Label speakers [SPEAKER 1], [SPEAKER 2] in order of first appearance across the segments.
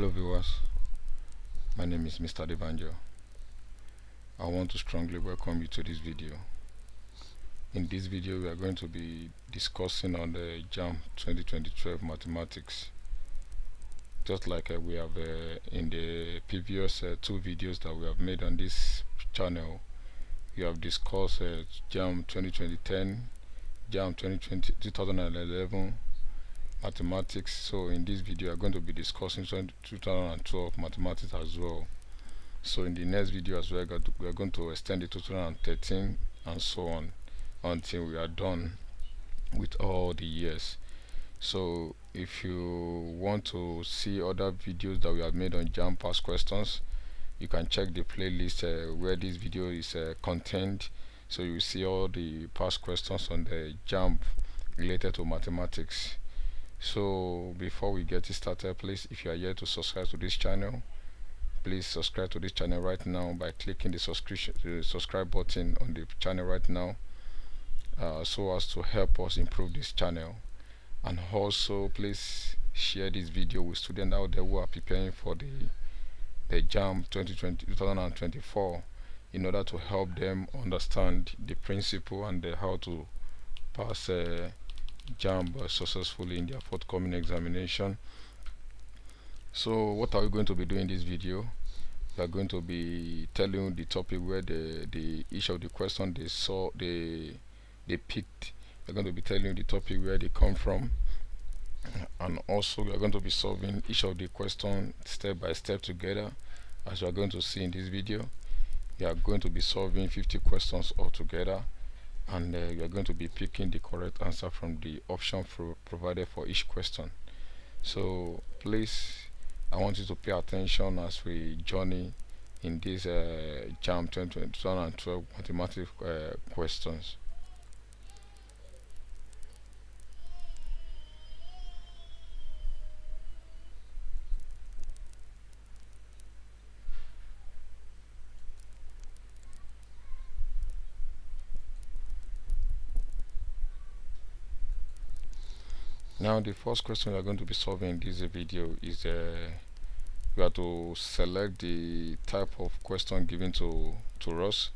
[SPEAKER 1] Hello viewers, my name is Mr.Adebanjo. I want to strongly welcome you to this video. In this video we are going to be discussing on the Jamb 2012 mathematics. Just like we have in the previous two videos that we have made on this channel, we have discussed Jamb 2010, Jamb 2011 mathematics. So in this video we are going to be discussing 2012 mathematics as well. So in the next video as well, we are going to extend it to 2013 and so on until we are done with all the years. So if you want to see other videos that we have made on Jamb past questions, you can check the playlist where this video is contained. So you see all the past questions on the Jamb related to mathematics. So before we get started, please, if you are here to subscribe to this channel, please subscribe to this channel right now by clicking the subscribe button on the channel right now, so as to help us improve this channel. And also please share this video with students out there who are preparing for the Jamb 2024 in order to help them understand the principle and how to pass Jamb successfully in their forthcoming examination. So what are we going to be doing in this video? We are going to be telling you the topic where each of the questions they picked. We're going to be telling you the topic where they come from, and also we are going to be solving each of the questions step by step together. As you are going to see in this video, we are going to be solving 50 questions altogether, and we are going to be picking the correct answer from the option provided for each question. So please, I want you to pay attention as we journey in these Jamb 2012 mathematics questions. Now the first question we are going to be solving in this video is we have to select the type of question given to us.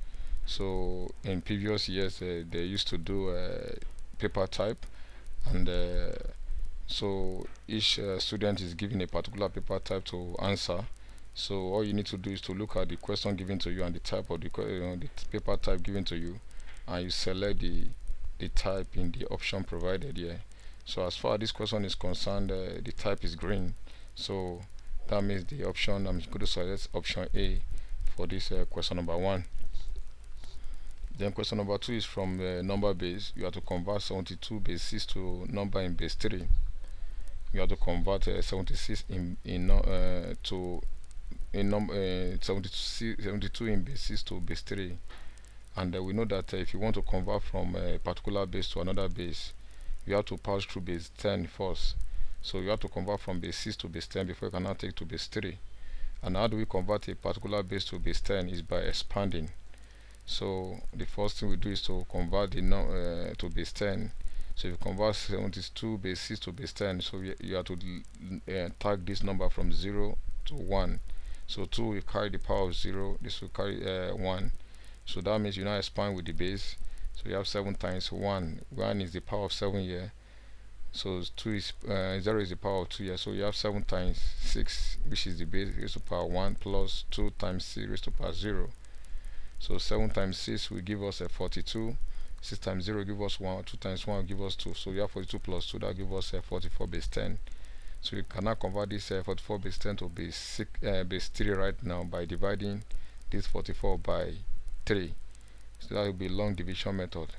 [SPEAKER 1] So in previous years they used to do paper type, and so each student is given a particular paper type to answer. So all you need to do is to look at the question given to you and the type of the paper type given to you, and you select the type in the option provided here. So as far as this question is concerned, the type is green, so that means the option I'm going to select option A for this question number 1. Then question number 2 is from number base. You have to convert 72 base 6 to number in base 3. You have to convert 76 to 72 in base 6 to base 3. And we know that if you want to convert from a particular base to another base, you have to pass through base 10 first. So you have to convert from base 6 to base 10 before you can now take to base 3. And how do we convert a particular base to base 10? Is by expanding. So the first thing we do is to convert the to base 10. So if you convert 72 base 6 to base 10, so you have to tag this number from 0 to 1. So 2 will carry the power of 0, this will carry 1. So that means you now expand with the base. So you have 7 times 1. 1 is the power of 7 here. So 2 is 0 is the power of 2 here. So you have 7 times 6, which is the base, raised to power 1, plus 2 times 6 raised to power 0. So 7 times 6 will give us a 42. 6 times 0 will give us 1. 2 times 1 will give us 2. So you have 42 plus 2, that will give us 44 base 10. So you cannot convert this 44 base 10 to base 3 right now by dividing this 44 by 3. So that will be long division method.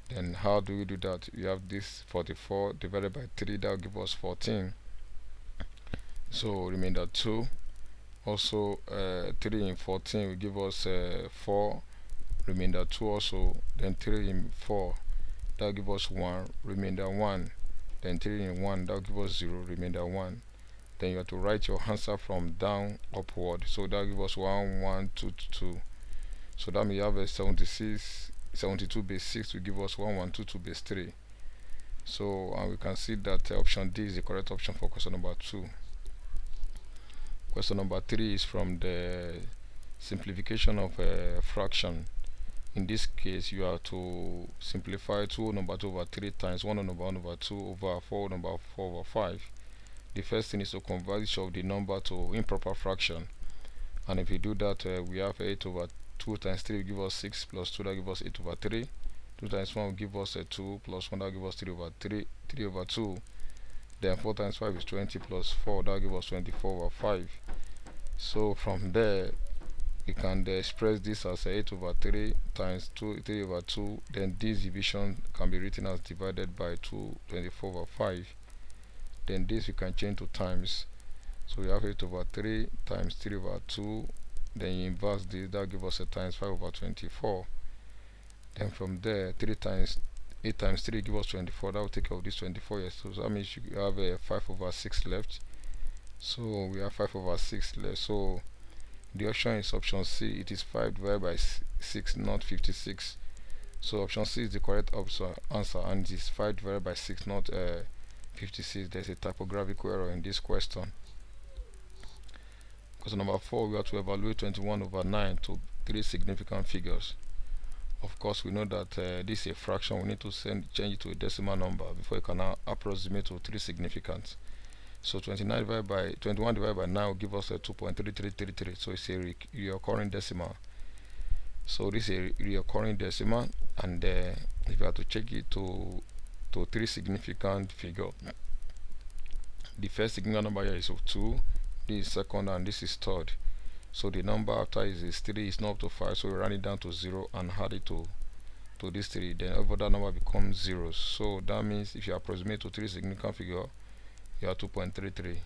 [SPEAKER 1] Then how do we do that? You have this 44 divided by 3, that will give us 14. So remainder 2. Also 3 in 14 will give us 4. Remainder 2 also. Then 3 in 4, that will give us 1. Remainder 1. Then 3 in 1, that will give us 0. Remainder 1. Then you have to write your answer from down upward. So that will give us 1, 1, 2, 2. So that means you have a 72 base 6 will give us 1, 1, 2, 2 base 3. So we can see that option D is the correct option for question number 2. Question number 3 is from the simplification of a fraction. In this case, you have to simplify 2 number 2 over 3 times 1 number 1 over 2 over 4 number 4 over 5. The first thing is to convert each of the number to improper fraction. And if you do that, we have 8 over 2 times 3 will give us 6 plus 2 that will give us 8 over 3. 2 times 1 will give us 2 plus 1 that will give us 3 over 3 over 2. Then 4 times 5 is 20 plus 4 that will give us 24 over 5. So from there, we can express this as 8 over 3 times 3 over 2. Then this division can be written as divided by 24 over 5. Then this we can change to times. So we have 8 over 3 times 3 over 2. Then you inverse this, that gives us a times 5 over 24. Then from there, 8 times 3 gives us 24. That will take care of this 24 here. So that means you have a 5 over 6 left. So we have 5 over 6 left. So the option is option C. It is 5 divided by 6, not 56. So option C is the correct answer, and it is 5 divided by 6, not 56. There's a typographical error in this question. Question number 4, we have to evaluate 21 over 9 to 3 significant figures. Of course, we know that this is a fraction. We need to change it to a decimal number before you can now approximate to 3 significant. So 21 divided by 9 will give us a 2.3333. So it's a recurring decimal. So this is a recurring decimal, and if you have to check it to 3 significant figure, the first significant number here is 2, this is second, and this is third. So the number after is 3, is not up to 5, so we run it down to 0 and add it to this 3. Then over that number becomes 0. So that means if you approximate to 3 significant figure, you have 2.33.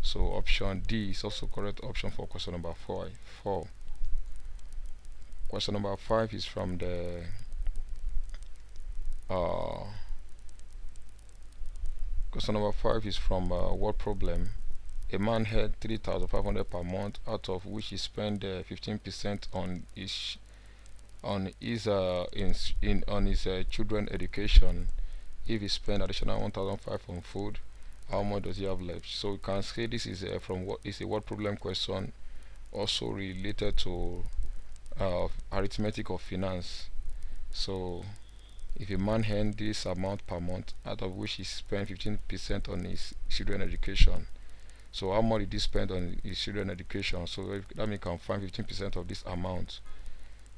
[SPEAKER 1] So option D is also correct option for question number 4. Question number 5 is from the question number 5 is from word problem. A man had 3,500 per month, out of which he spent 15% on his children education. If he spent additional 1,500 on food, how much does he have left? So you can say this is from what is a word problem question, also related to arithmetic of finance. So if a man earned this amount per month, out of which he spent 15% on his children education, so how much did he spend on his children education? So if that means you can find 15% of this amount.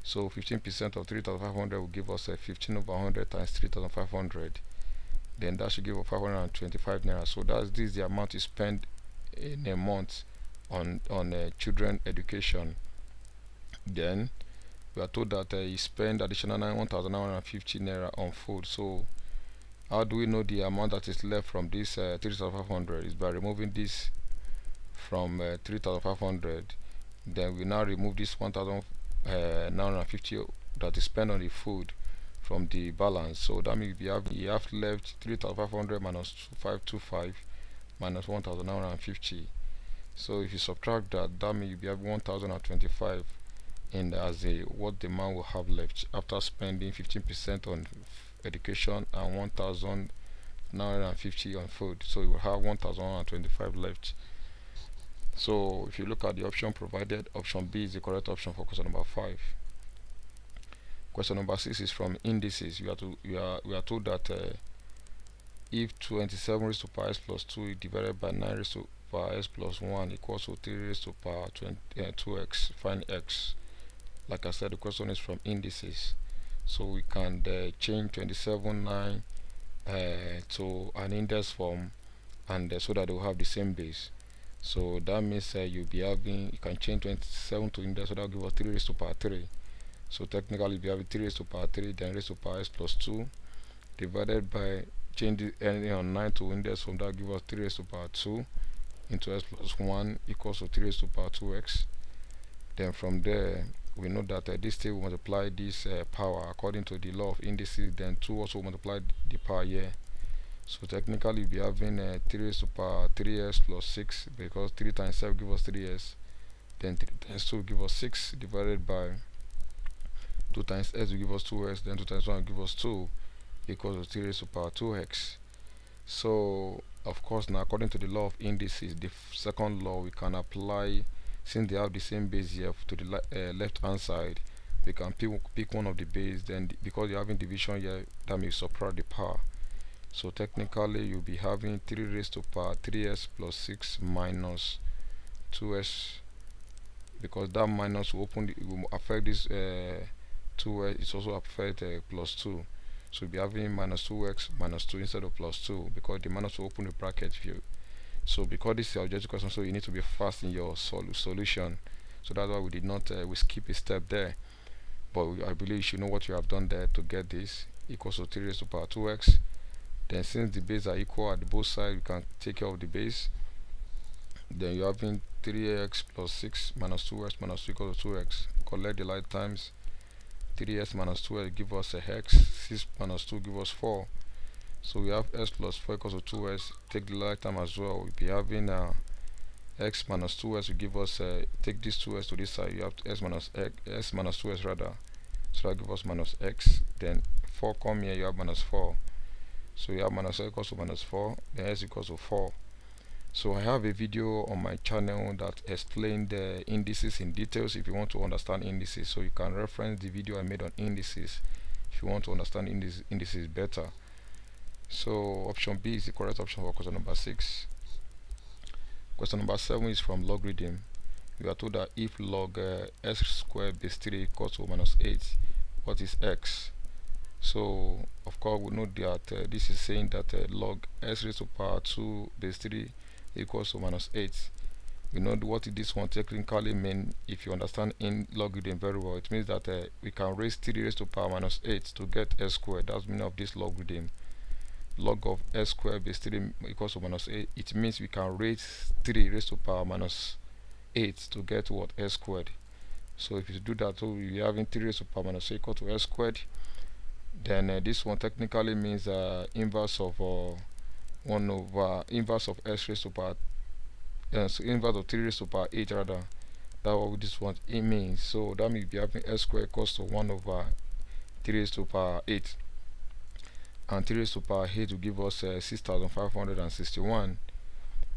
[SPEAKER 1] So 15% of 3,500 will give us 15 over 100 times 3,500. Then that should give us 525 naira. So this is the amount you spend in a month on children education. Then we are told that he spent additional 1,950 naira on food. So how do we know the amount that is left from this 3,500? Is by removing this from 3,500. Then we now remove this 1,950 that is spent on the food from the balance. So that means you have left 3,500 minus 525 minus 1,950. So if you subtract that, that means you have 1,025 in as what the man will have left after spending 15% on education and 1,950 on food. So you will have 1,125 left. So if you look at the option provided, option B is the correct option for question number 5. Question number 6 is from indices. We are told that if 27 raised to power s plus 2 divided by 9 raised to power s plus 1 equals to 3 raised to power 2x, find x. Like I said, the question is from indices. So we can change 27, 9 to an index form, and so that they will have the same base. So that means you can change 27 to index, so that will give us 3 raised to power 3. So technically if you have 3 raised to power 3, then raised to power s plus 2 divided by change anything on 9 to index form, that will give us 3 raised to power 2 into s plus 1 equals to 3 raised to power 2x. Then from there we know that this thing will multiply this power according to the law of indices, then 2 also multiply the power here. So technically we'll be having 3 raised to power 3s plus 6, because 3 times 7 gives us 3s, then 3 times 2 give us 6 divided by 2 times s will give us 2s, then 2 times 1 will give us 2 equals to 3 raised to power 2x. So of course, now according to the law of indices, the second law we can apply, since they have the same base here to the left hand side. We can pick one of the base, then because you're having division here, that may subtract the power. So technically you'll be having 3 raised to power 3s plus 6 minus 2s, because that minus will it will affect this 2s. It's also affect plus 2. So you'll be having minus 2x minus 2 instead of plus 2, because the minus will open the bracket view. So because this is your objective question, so you need to be fast in your solution. So that's why we did not we skip a step there. But I believe you should know what you have done there to get this equals to 3 raised to power 2x. Then since the base are equal at both sides, we can take care of the base. Then you're having 3x plus 6 minus 2x minus 2 equals to 2x. Collect the like times. 3x minus 2x give us a x. 6 minus 2 give us 4. So we have x plus 4 equals to 2x. Take the like time as well. We'll be having x minus 2x will give us take this 2x to this side. You have s minus 2x rather. So that gives us minus x. Then 4 come here, you have minus 4. So you have minus x equals to minus 4, then s equals to 4. So I have a video on my channel that explains the indices in details if you want to understand indices. So you can reference the video I made on indices if you want to understand indices better. So option B is the correct option for question number 6. Question number 7 is from logarithm. We are told that if log x squared base 3 equals to minus 8, what is x? So of course we know that this is saying that log s raised to power 2 base 3 equals to minus 8. We know what this one technically means. If you understand in logarithm very well, it means that we can raise 3 raised to power minus 8 to get s squared. That's the meaning of this logarithm. Log of s squared base 3 equals to minus 8. It means we can raise 3 raised to power minus 8 to get what? S squared. So if you do that, so we're having 3 raised to power minus 8 equal to s squared. Then this one technically means inverse of 1 over inverse of s raised to power so inverse of 3 raised to power 8 rather. That's what this one it means. So that means we having s squared equals to 1 over 3 raised to power 8, and 3 raised to power 8 will give us 6561.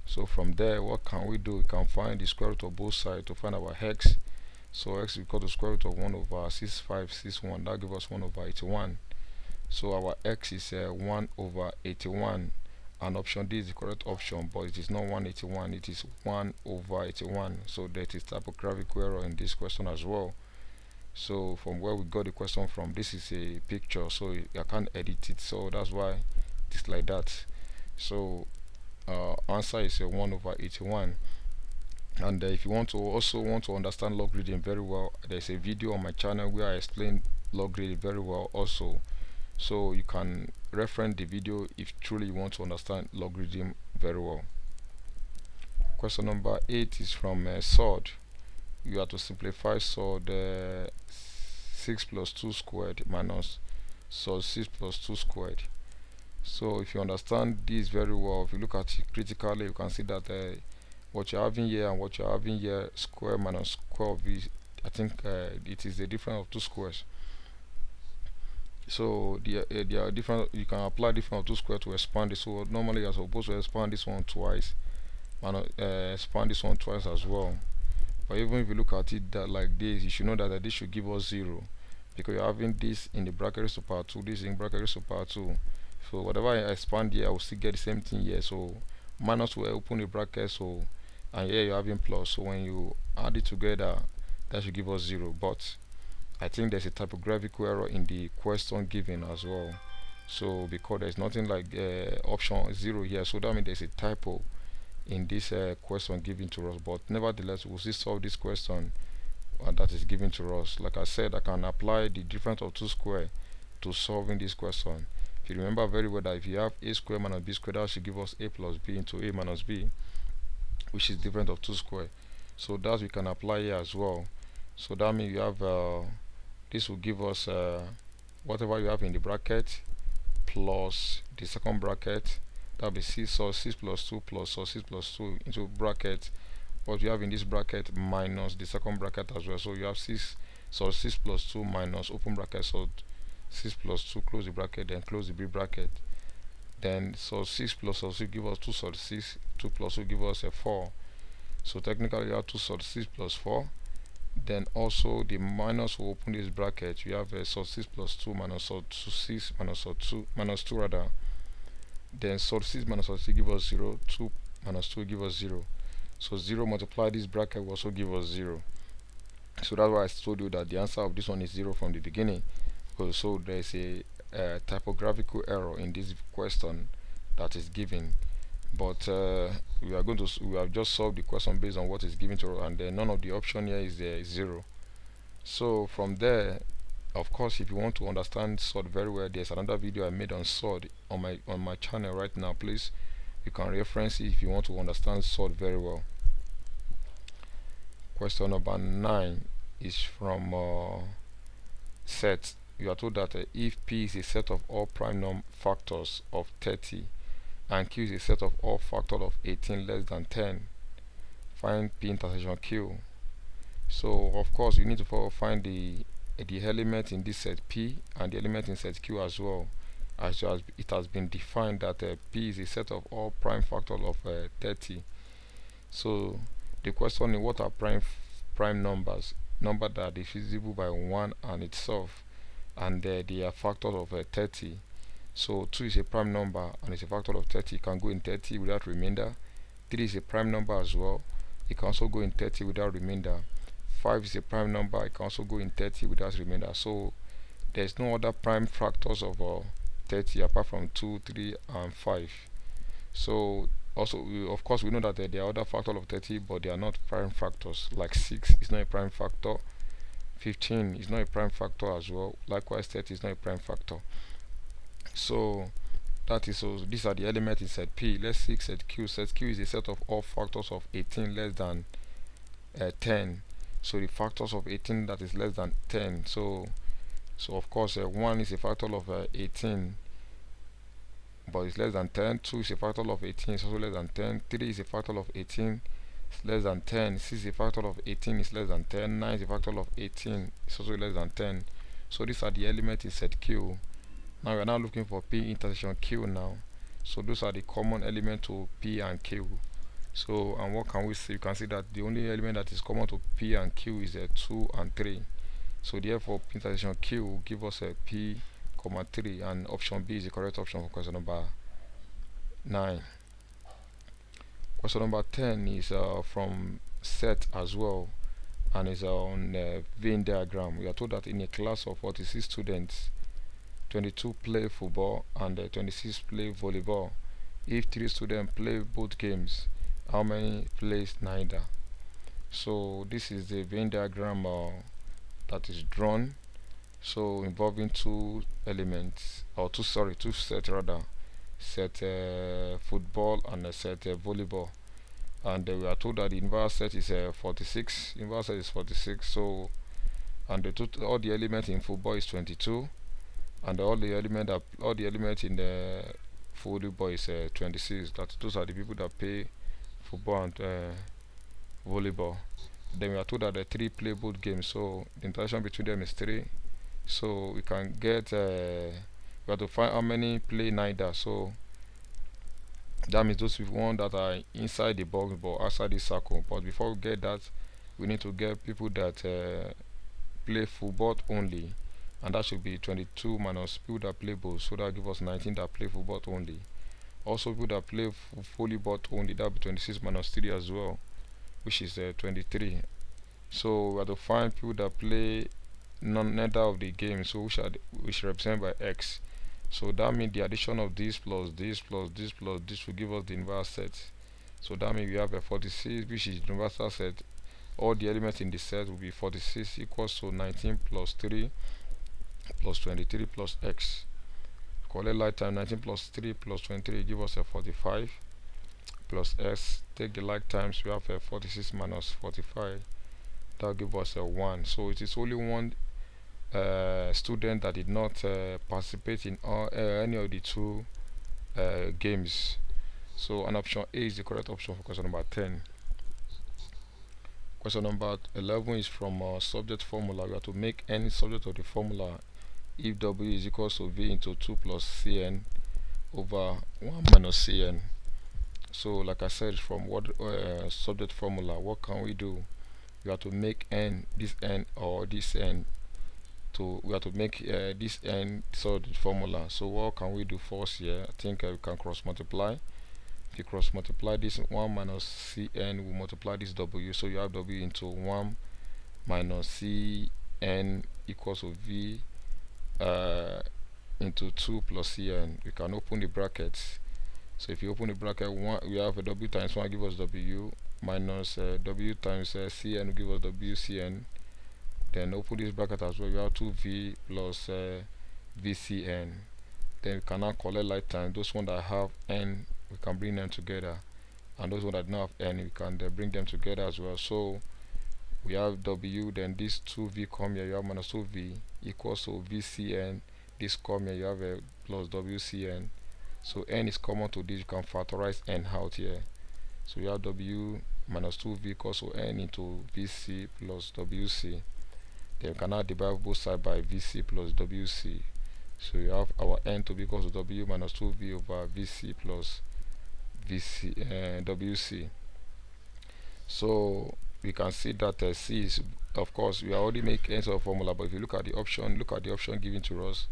[SPEAKER 1] So from there, what can we do? We can find the square root of both sides to find our x. So x is equal to square root of 1 over 6561. That gives us 1 over 81. So our x is 1 over 81, and option D is the correct option, but it is not 181, it is 1 over 81. So that is typographical error in this question as well. So from where we got the question from, this is a picture, so I can't edit it, so that's why it's like that. So answer is 1 over 81. And if you want to understand logarithm very well, there's a video on my channel where I explain logarithm very well also. So you can reference the video if truly you want to understand logarithm very well. Question number 8 is from SOD. You have to simplify SOD 6 plus 2 squared minus SOD 6 plus 2 squared. So if you understand this very well, if you look at it critically, you can see that what you're having here and what you're having here, square minus square of it, I think it is the difference of 2 squares. So they are different. You can apply difference of 2 squares to expand it. So normally you're supposed to expand this one twice and expand this one twice as well. But even if you look at it that like this, you should know that this should give us 0, because you're having this in the bracket raised to power 2, this in bracket raised to power 2. So whatever I expand here, I will still get the same thing here. So minus will open the bracket, so and here you're having plus. So when you add it together, that should give us 0. But I think there's a typographical error in the question given as well. So because there's nothing like option 0 here, so that means there's a typo in this question given to us. But nevertheless, we'll still solve this question that is given to us. Like I said, I can apply the difference of 2 square to solving this question. If you remember very well that if you have a square minus b square, that should give us a plus b into a minus b, which is difference of 2 square. So that we can apply here as well. So that means you have this will give us whatever you have in the bracket plus the second bracket. That will be 6 plus 2 plus 6 plus 2 into bracket what you have in this bracket minus the second bracket as well. So you have 6 plus 2 minus open bracket 6 plus 2, close the bracket, then close the b bracket. Then so 6 plus also give us 2 sort 6, 2 plus will give us a 4. So technically we have 2 sort 6 plus 4. Then also the minus will open this bracket. We have a sort 6 plus 2 minus sort 6 minus sort 2 minus 2 rather. Then sort 6 minus sort 6 give us 0, 2 minus 2 give us 0. So 0 multiply this bracket will also give us 0. So that's why I told you that the answer of this one is 0 from the beginning. So there's a typographical error in this question that is given, but we have just solved the question based on what is given to us, and then none of the option here is 0. So from there, of course, if you want to understand sort very well, there's another video I made on sort on my channel right now. Please, you can reference it if you want to understand sort very well. Question number 9 is from set. You are told that if P is a set of all prime factors of 30 and Q is a set of all factors of 18 less than 10, find P intersection Q. So of course you need to find the element in this set P and the element in set Q as well, as it has been defined that P is a set of all prime factors of 30. So the question is, what are prime numbers? Number that are divisible by 1 and itself, and they are factors of 30. So 2 is a prime number and it's a factor of 30. It can go in 30 without remainder. 3 is a prime number as well. It can also go in 30 without remainder. 5 is a prime number. It can also go in 30 without remainder. So there's no other prime factors of 30 apart from 2, 3, and 5. So also, of course, we know that there are other factors of 30, but they are not prime factors. Like 6 is not a prime factor. 15 is not a prime factor as well. Likewise, 30 is not a prime factor. So these are the elements in set P. Let's see set Q. Set Q is a set of all factors of 18 less than 10. So the factors of 18 that is less than 10. So of course 1 is a factor of 18, but it's less than 10. 2 is a factor of 18, it's also less than 10. 3 is a factor of 18, it's less than 10. 6 is a factor of 18, it's less than 10. 9 is a factor of 18, it's also less than 10. So these are the elements in set Q. Now we are now looking for P intersection Q now. So those are the common elements to P and Q. So, and what can we see? You can see that the only element that is common to P and Q is 2 and 3. So therefore P intersection Q will give us a P, 3, and option B is the correct option for question number 9. Question number 10 is from set as well, and is on Venn diagram. We are told that in a class of 46 students, 22 play football and 26 play volleyball. If 3 students play both games, how many plays neither? So this is the Venn diagram that is drawn, so involving two elements, or two sets rather, set football and set volleyball. And we are told that the inverse set is 46. Inverse set is 46. So, and all the elements in football is 22, and all the elements in the volleyball is 26. Those are the people that play football and volleyball. Then we are told that the 3 play both games, so the interaction between them is 3. So we can get we have to find how many play neither. So that means those one that are inside the box but outside the circle. But before we get that, we need to get people that play football only, and that should be 22 minus people that play both, so that gives us 19 that play football only. Also people that play volleyball only, that will be 26 minus 3 as well, which is 23. So we have to find people that play neither of the games, so which represented by X. So that means the addition of this plus this plus this plus this will give us the inverse set. So that means we have a 46, which is the universal set. All the elements in the set will be 46 equals to 19 plus 3 plus 23 plus X. Collect like time, 19 plus 3 plus 23 give us a 45 plus S. Take the like times, we have a 46 minus 45, that will give us a 1. So it is only one student that did not participate in any of the 2 games. So an option A is the correct option for question number 10. Question number 11 is from subject formula. We have to make any subject of the formula if W is equals to V into 2 plus Cn over 1 minus cn. So like I said, from what subject formula, what can we do? We have to make n, this n or this n, we have to make this n subject formula. So what can we do first here? I think we can cross multiply. If you cross multiply this 1 minus cn, we multiply this w, so you have w into 1 minus cn equals to v into 2 plus cn. We can open the brackets. So if you open the bracket, we have a w times 1 give us w, minus w times cn will give us wcn. Then open this bracket as well, you have 2v plus vcn. Then we can now collect like time. Those ones that have n, we can bring them together, and those ones that don't have n, we can bring them together as well. So we have w, then this 2v come here, you have minus 2v equals to vcn. This come here, you have a plus wcn. So n is common to this, you can factorize n out here. So you have w minus 2v equals to n into vc plus wc. Then you can now divide both sides by vc plus wc. So you have our n to be equal to w minus 2v over vc plus wc. So we can see that c is, of course, we already make n sort of formula, but if you look at the option given to us,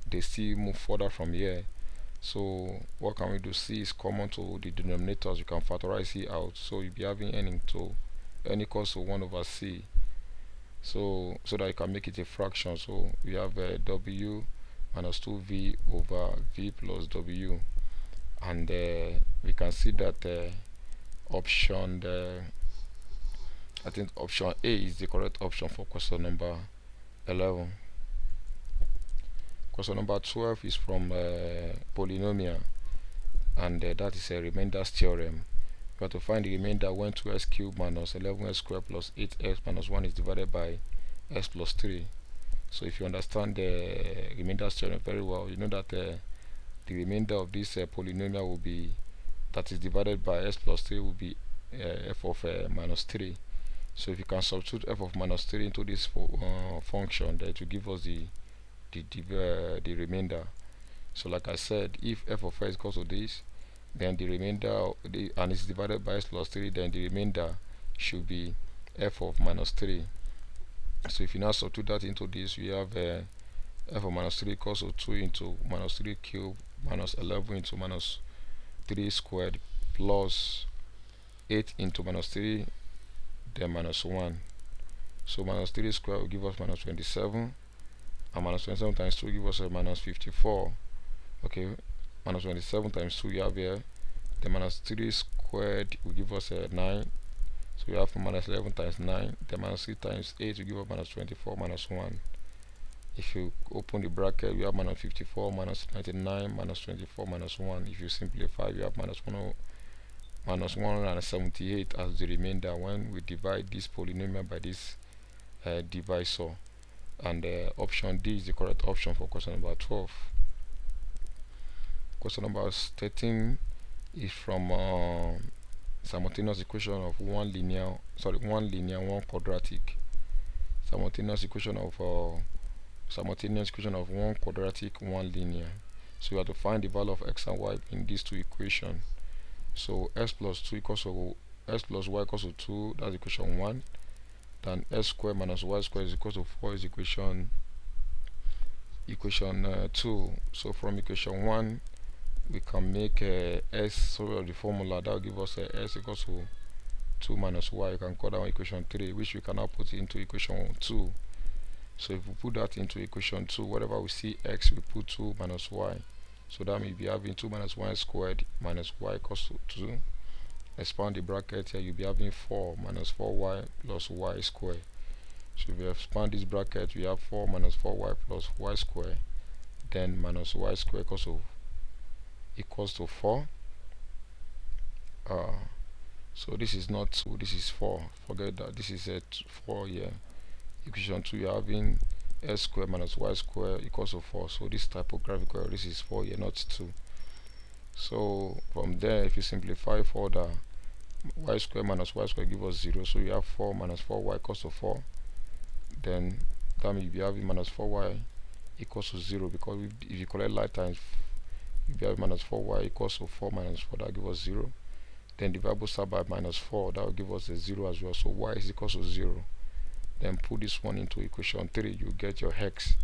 [SPEAKER 1] they still move further from here. So what can we do? C is common to the denominators, you can factorize c out, so you'll be having n equals to 1 over c, so that you can make it a fraction. So we have w minus 2v over v plus w, and we can see that option I think option A is the correct option for question number 11. Question number 12 is from polynomial, and that is a remainders theorem. We have to find the remainder when 2x cubed minus 11x squared plus 8x minus 1 is divided by x plus 3. So if you understand the remainders theorem very well, you know that the remainder of this polynomial will be, that is divided by x plus 3, will be f of minus 3. So if you can substitute f of minus 3 into this function, that will give us the remainder. So like I said, if f of x equals to this, then the remainder and it's divided by x plus 3, then the remainder should be f of minus 3. So if you now substitute that into this, we have f of minus 3 equals to 2 into minus 3 cubed minus 11 into minus 3 squared plus 8 into minus 3, then minus 1. So minus 3 squared will give us minus 27, and minus 27 times 2 will give us a minus 54. Okay, minus 27 times 2 you have here, the minus 3 squared will give us a 9. So we have minus 11 times 9, the minus 3 times 8 will give us minus 24 minus 1. If you open the bracket, we have minus 54 minus 99 minus 24 minus 1. If you simplify, we have minus 178 as the remainder when we divide this polynomial by this divisor. And option D is the correct option for question number 12. Question number 13 is from simultaneous equation of one linear, one quadratic. Simultaneous equation of one quadratic, one linear. So we have to find the value of x and y in these two equations. So x plus 2 equals to x plus y equals to 2, that's equation 1. Then x squared minus y squared is equal to 4 is equation 2. So from equation 1 we can make s, so the formula that will give us s equals to 2 minus y. You can call that one equation 3, which we can now put into equation 2. So if we put that into equation 2, whatever we see x, we put 2 minus y. So that may be having 2 minus y squared minus y equals to 2. Expand the bracket here, you'll be having 4 minus 4y plus y squared. So if we expand this bracket, we have 4 minus 4y plus y squared, then minus y squared equals to 4. So this is not 2, this is 4. Forget that, this is 4 here. Equation 2, you're having x squared minus y squared equals to 4. So this typographical, this is 4 here, not 2. So from there, if you simplify further, y squared minus y squared give us 0. So you have 4 minus 4y equals to 4. Then that means you'll be having minus 4y equals to 0, because if you collect like times if you have minus 4y equals to 4 minus 4, that will give us 0. Then divide both sides by minus 4, that will give us a 0 as well. So y is equals to 0. Then put this one into equation 3, you get your x.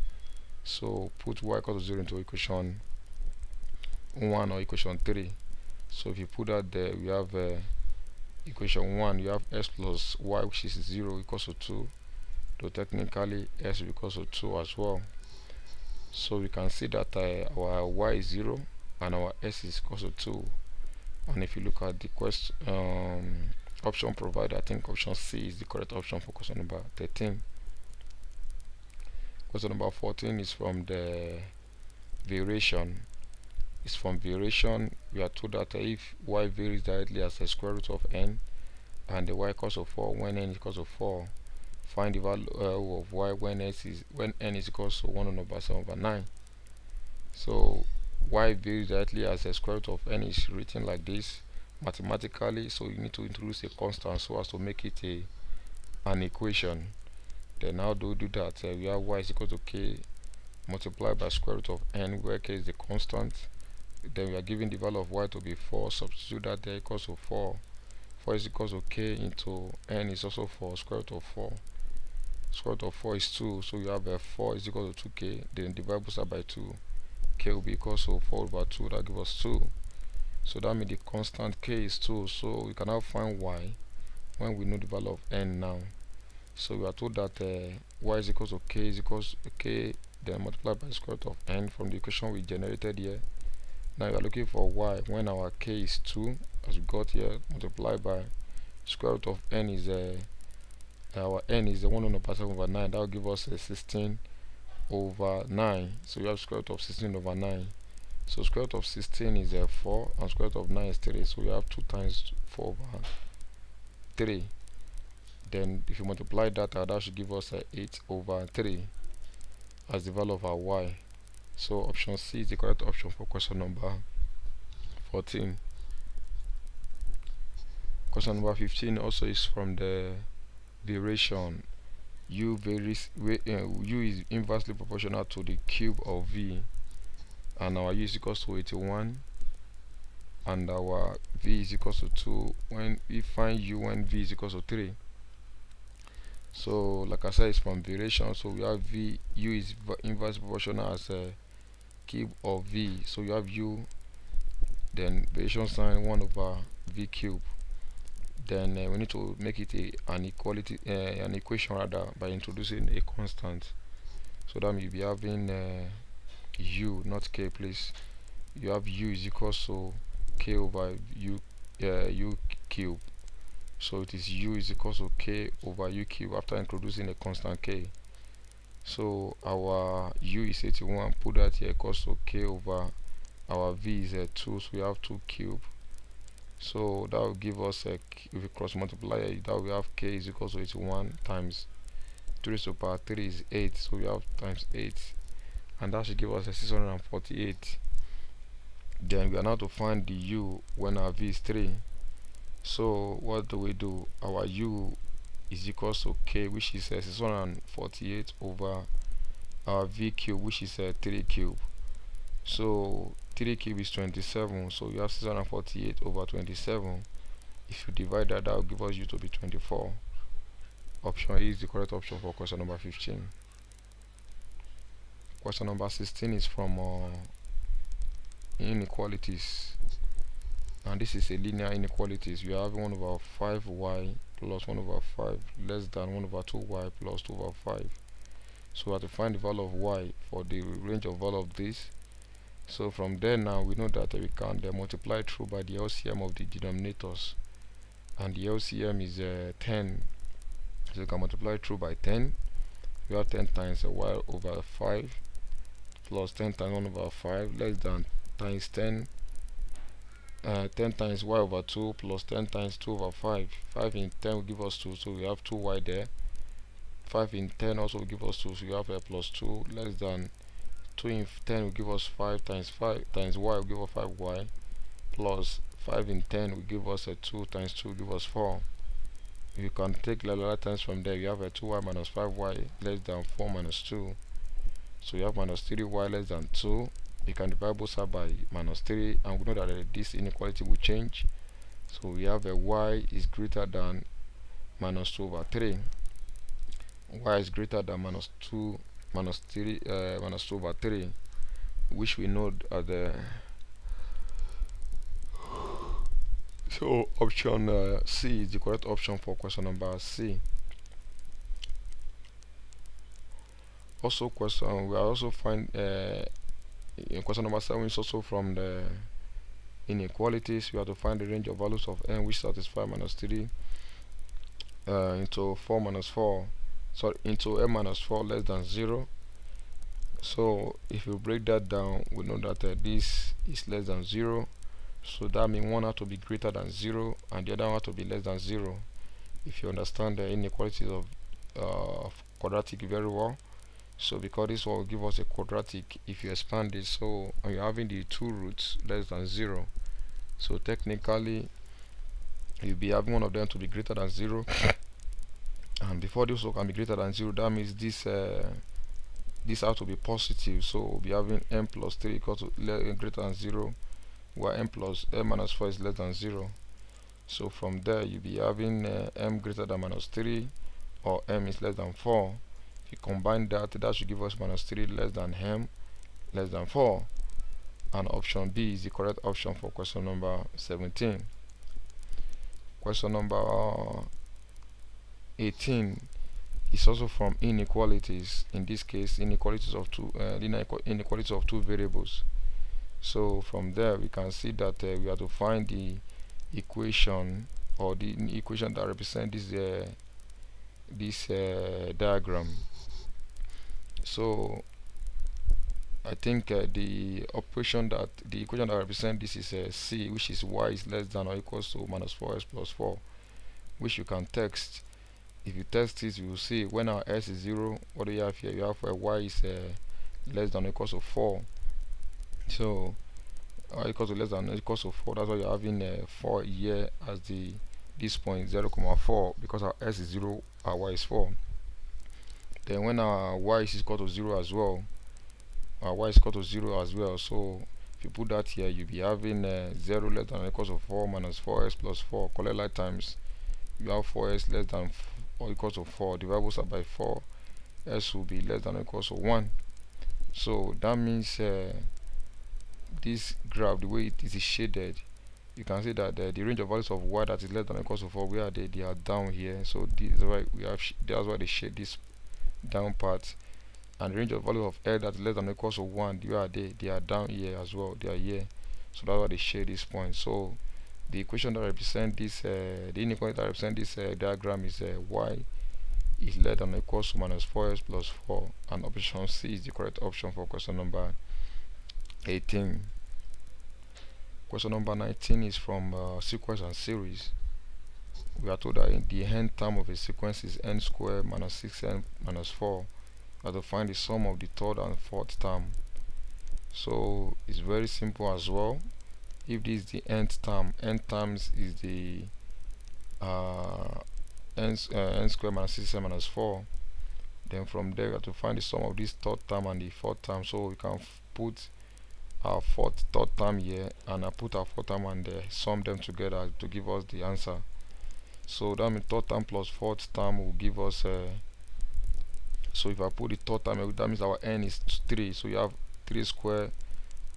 [SPEAKER 1] So put y equals to 0 into equation 1 or equation 3. So if you put that there, we have equation 1, you have x plus y, which is 0, equals to 2. So technically x is equals to 2 as well. So we can see that our y is 0 and our s is equals to 2. And if you look at the question option provided, I think option C is the correct option for question number 13. Question number 14 is from the variation. It's from variation. We are told that if y varies directly as the square root of n and the y equals to 4 when n is equals to 4, find the value of y when n is equals to 1/7/9. So y varies directly as the square root of n is written like this mathematically, so you need to introduce a constant so as to make it an equation. Then how do we do that? We have y is equal to k multiplied by square root of n, where k is the constant. Then we are given the value of y to be 4, substitute that there, equals to 4. 4 is equals to k into n is also 4, square root of 4. Square root of 4 is 2, so you have 4 is equal to 2k, then divide both sides by 2. K will be equals to 4 over 2, that gives us 2. So that means the constant k is 2, so we can now find y when we know the value of n now. So we are told that y is equals to k is equals to k, then multiplied by the square root of n from the equation we generated here. Now we are looking for y when our k is 2, as we got here, multiplied by square root of n is our n is 1/7/9, that will give us 16/9. So we have square root of 16/9. So square root of 16 is 4 and square root of 9 is 3, so we have 2 times 4/3. Then if you multiply that, that should give us 8/3 as the value of our y. So option C is the correct option for question number 14. Question number 15 also is from the variation. U is inversely proportional to the cube of v, and our u is equals to 81 and our v is equals to 2 when we find u when v is equals to 3. So like I said, it's from variation, so we have u is inversely proportional as a cube of v, so you have u, then variation sign 1/v cube. Then we need to make it an equation rather, by introducing a constant. So that means we be having u, not k please. You have u is equals to k over u cube. So it is u is equals to k over u cube after introducing a constant k. So our u is 81, put that here, equals to k over our v is 2, so we have 2 cube. So that will give us if we cross multiply it, that we have k is equals to 81 times 3 raised to the power 3 is 8, so we have times 8, and that should give us 648. Then we are now to find the u when our v is 3. So what do we do? Our u is equals to k, which is 648 over our v cube, which is 3 cube. So 3 cube is 27, so you have 648 over 27. If you divide that, that will give us u to be 24. Option A is the correct option for question number 15. Question number 16 is from inequalities, and this is a linear inequalities. We have 1/5y plus 1/5 less than 1/2y plus 2/5. So we have to find the value of y for the range of value of this. So from there now we know that we can multiply through by the LCM of the denominators, and the LCM is 10, so you can multiply through by 10. We have 10 times y over 5 plus 10 times 1/5 less than times 10 times y over 2 plus 10 times 2/5. 5 in 10 will give us 2, so we have 2y there. 5 in 10 also will give us 2, so we have plus 2 less than 2 in 10 will give us 5 times y will give us 5y plus 5 in 10 will give us 2 times 2 will give us 4. You can take the times from there. You have 2y minus 5y less than 4 minus 2, so you have minus 3y less than 2 you can divide both sides by minus 3, and we know that this inequality will change. So we have a y is greater than minus 2 over 3. Y is greater than minus 2 minus 3 minus 2 over 3, which we know are the so option C is the correct option for question number C. Also question we are also find in question number 7 is also from the inequalities. We have to find the range of values of n which satisfy minus 3 into 4 minus 4, sorry, into n minus 4 less than 0. So if you break that down, we know that this is less than 0, so that means one has to be greater than 0 and the other one has to be less than 0. If you understand the inequalities of quadratic very well. So because this will give us a quadratic, if you expand this, so you're having the two roots less than 0, so technically you'll be having one of them to be greater than 0, and before this one can be greater than 0, that means this has to be positive. So we'll be having n plus 3 equal to greater than 0, while n minus 4 is less than 0. So from there you'll be having m greater than minus 3, or m is less than 4. If you combine that, that should give us minus 3 less than m less than 4, and option B is the correct option for question number 17. Question number 18 is also from inequalities. In this case, inequalities of two variables. So from there we can see that we have to find the equation, or the equation that represents this diagram. So I think the equation that represents this is C, which is y is less than or equals to minus 4s plus 4, which you can text. If you test it, you will see when our s is 0, what do you have here? You have y is less than or equals to 4. So equals to less than or equals to 4. That's why you're having 4 here as this point 0,4, because our s is 0, our y is 4. Then when our y is equal to 0 as well, our y is equal to 0 as well. So if you put that here, you'll be having 0 less than or equals to 4 minus 4s plus 4. Collect like times, you have 4s less than or equals to 4. Divide both sides by 4. S will be less than or equals to 1. So that means this graph, the way it is shaded, you can see that the range of values of y that is less than or equals to 4, where are they? They are down here. So this is why we have that's why they shade this down part. And the range of value of L that is less than or equals to 1, where are they? They are down here as well. They are here. So that's why they shade this point. So the equation that represents this, the inequality that represents this diagram is y is less than or equals to minus 4s plus 4, and option C is the correct option for question number 18. Question number 19 is from sequence and series. We are told that in the nth term of a sequence is n squared minus 6n minus 4. We have to find the sum of the third and fourth term. So it's very simple as well. If this is the nth term, n times is the n squared minus 6n minus 4. Then from there we have to find the sum of this third term and the fourth term. So we can put our third term here, and I put our fourth term and sum them together to give us the answer. So that means third term plus fourth term will give us so if I put the third term, that means our n is 3. So you have 3 squared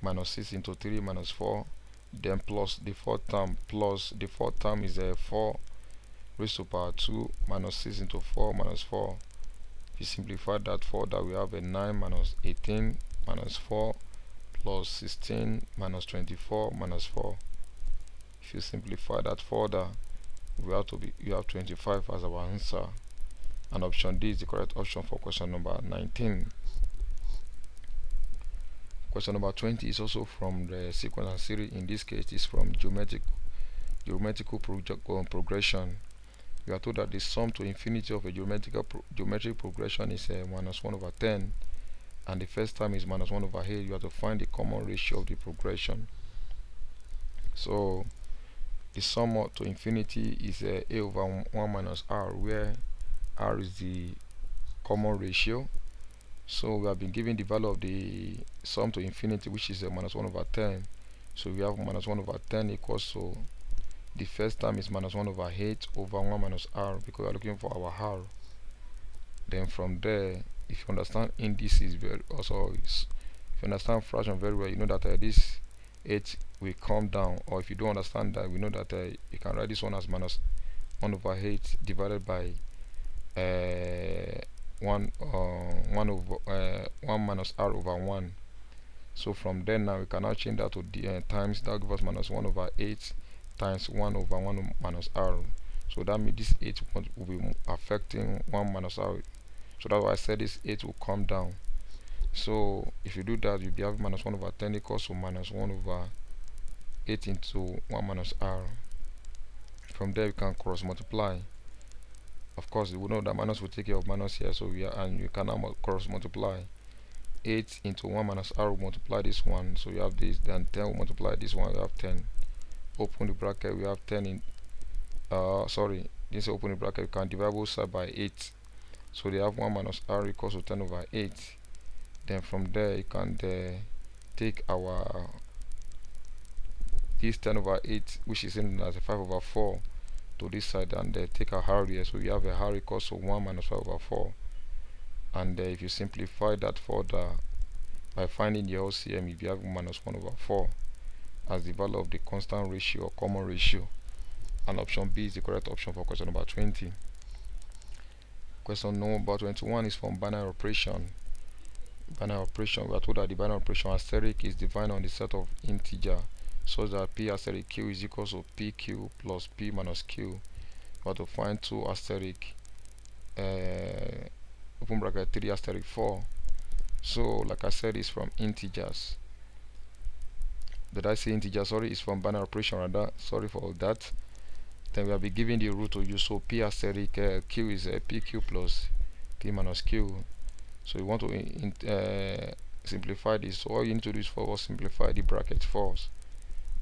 [SPEAKER 1] minus 6 into 3 minus 4, then plus the fourth term, plus the fourth term is 4 raised to power 2 minus 6 into 4 minus 4. If you simplify that further, we have a 9 minus 18 minus 4 plus 16 minus 24 minus 4. If you simplify that further, you have 25 as our answer, and option D is the correct option for question number 19. Question number 20 is also from the sequence and series. In this case, it's from geometrical progression. We are told that the sum to infinity of a geometric progression is minus 1 over 10, and the first term is minus 1 over 8. You have to find the common ratio of the progression. So the sum to infinity is a over 1 minus r, where r is the common ratio, So we have been given the value of the sum to infinity, which is minus 1 over 10. So we have minus 1 over 10 equals to, the first term is minus 1 over 8 over 1 minus r, because we are looking for our r. Then from there, if you understand indices very also, if you understand fraction very well, you know that this 8 will come down. Or if you don't understand that, we know that you can write this one as minus 1 over 8 divided by 1 minus r over 1. So from there now we can now change that to the times. That will give us minus 1 over 8 times 1 over 1 minus r. So that means this 8 will be affecting 1 minus r. So that's why I said this 8 will come down. So if you do that, you'll be having minus 1 over 10 equals to minus 1 over 8 into 1 minus r. From there you can cross multiply. Of course, we know that minus will take care of minus here, so and you can now cross multiply. 8 into 1 minus r will multiply this one, so you have this. Then 10 will multiply this one, you have 10. Open the bracket, we have 10 in sorry, this open the bracket, you can divide both sides by 8. So they have 1 minus r equals to 10 over 8. Then from there you can take our this 10 over 8, which is in as a 5 over 4, to this side, and take a r here. So we have a r equals to 1 minus 5 over 4. And if you simplify that further by finding the LCM, you have minus 1 over 4 as the value of the constant ratio or common ratio. And option B is the correct option for question number 20. Question number 21 is from binary operation. Binary operation, we are told that the binary operation asterisk is defined on the set of integer such that p asterisk q is equal to pq plus p minus q. We have to find 2 asterisk open bracket 3 asterisk 4. So like I said, it's from integers. Did I say integer? Sorry, it's from binary operation rather. Sorry for that. Then we will be given the rule to use. So p asterisk q is pq plus p minus q. So you want to simplify this. So all you need to do is first simplify the bracket first.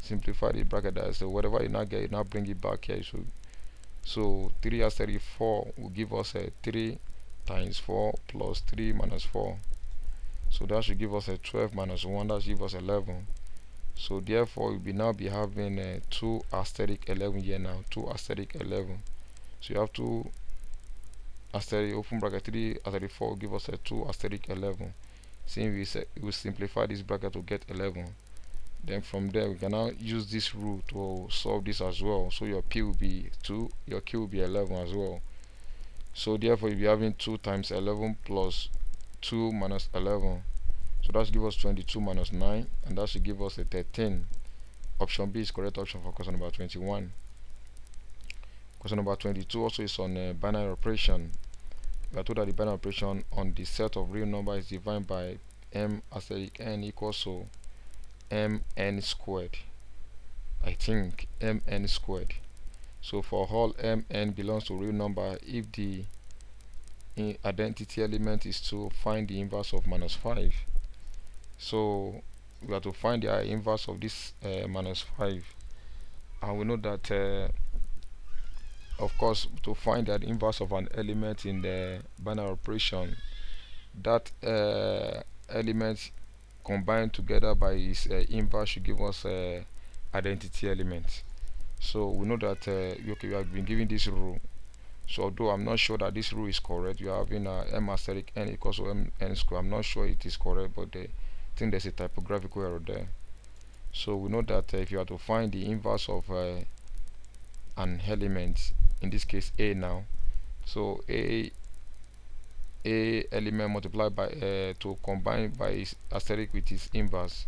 [SPEAKER 1] Simplify the bracket, that so whatever you now get, you now bring it back here. So 3 asterisk 4 will give us 3 times 4 plus 3 minus 4. So that should give us 12 minus 1. That should give us 11. So therefore we'll now be having 2 asterisk 11 here now. 2 asterisk 11. So you have 2 asterisk open bracket 3 asterisk 4 will give us 2 asterisk 11. Since we simplify this bracket to get 11. Then from there we can now use this rule to solve this as well. So your p will be 2, your q will be 11 as well. So therefore you'll be having 2 times 11 plus 2 minus 11. So that should give us 22 minus 9, and that should give us a 13. Option B is correct option for question number 21. Question number 22 also is on binary operation. We are told that the binary operation on the set of real numbers is defined by m asterisk n equals to mn squared. I think mn squared. So for all mn belongs to real number, if the identity element is to find the inverse of minus 5. So we have to find the inverse of this minus 5, and we know that of course, to find the inverse of an element in the binary operation, that element combined together by its inverse should give us identity element. So we know that okay, we have been given this rule. So although I'm not sure that this rule is correct, you are having m asterisk n equals to mn square. I'm not sure it is correct, but I think there's a typographical error there. So we know that if you are to find the inverse of an element, in this case a now, so a element multiplied by to combine by its asterisk with its inverse,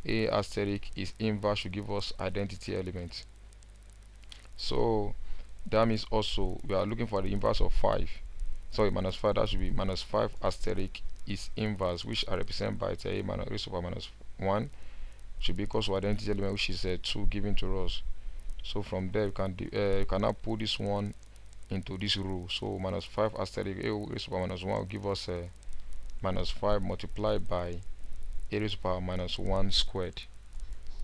[SPEAKER 1] a asterisk is inverse should give us identity element. So that means also we are looking for the inverse of 5, sorry, minus 5. That should be minus 5 asterisk is inverse, which are represented by a minus raised over minus 1, should be equal to identity element, which is 2 given to us. So from there you can now put this one into this rule. So minus 5 asterisk a raised to power minus 1 will give us minus 5 multiplied by a raised to power minus 1 squared.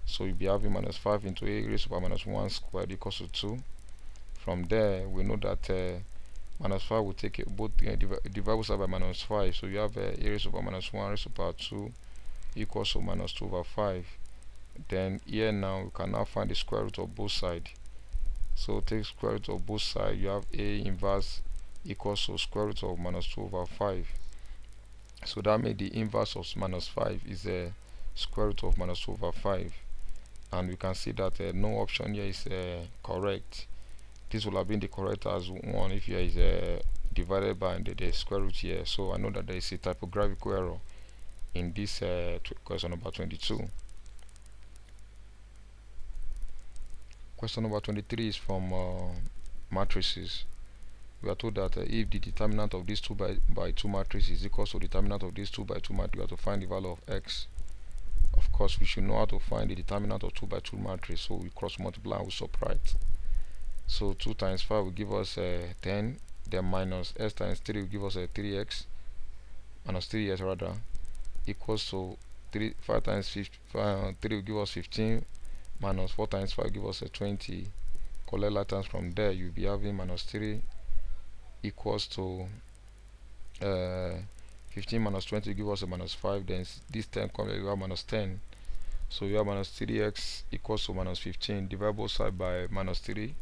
[SPEAKER 1] So you'll be having minus 5 into a raised to power minus 1 squared equals to 2. From there we know that minus 5 will take it both divide both side by minus 5, so you have a raised over minus 1 raised to power 2 equals to minus 2 over 5. Then here now we can now find the square root of both sides. So take square root of both sides, you have a inverse equals to square root of minus 2 over 5. So that means the inverse of minus 5 is a square root of minus 2 over 5. And we can see that no option here is correct. This will have been the correct as 1 if here is divided by the square root here. So I know that there is a typographical error in this question number 22. Question number 23 is from matrices. We are told that if the determinant of this 2 by 2 matrix is equal to the determinant of this 2 by 2 matrix, we have to find the value of x. Of course, we should know how to find the determinant of 2 by 2 matrix, so we cross multiply and we subtract. So 2 times 5 will give us 10, then minus s times 3 will give us 3x, minus 3x rather, equals to 5 times 3 will give us 15, minus 4 times 5 will give us 20. Collect lattice from there, you'll be having minus 3 equals to 15 minus 20 will give us a minus 5, then this 10 comes, you have minus 10. So you have minus 3x equals to minus 15, divide both sides by minus 3,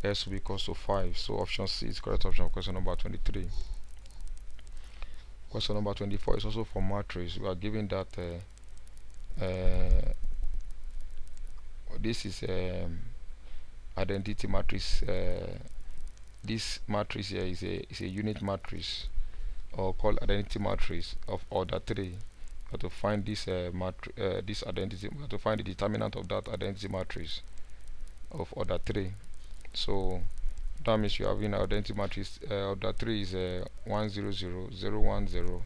[SPEAKER 1] s will be equals to 5. So option C is correct option for question number 23. Question number 24 is also for matrix. We are given that this is identity matrix. This matrix here is a unit matrix, or called identity matrix of order 3. We have to find this this identity. We have to find the determinant of that identity matrix of order 3. So that means you have in identity matrix order 3 is 1 0 0 0 1 0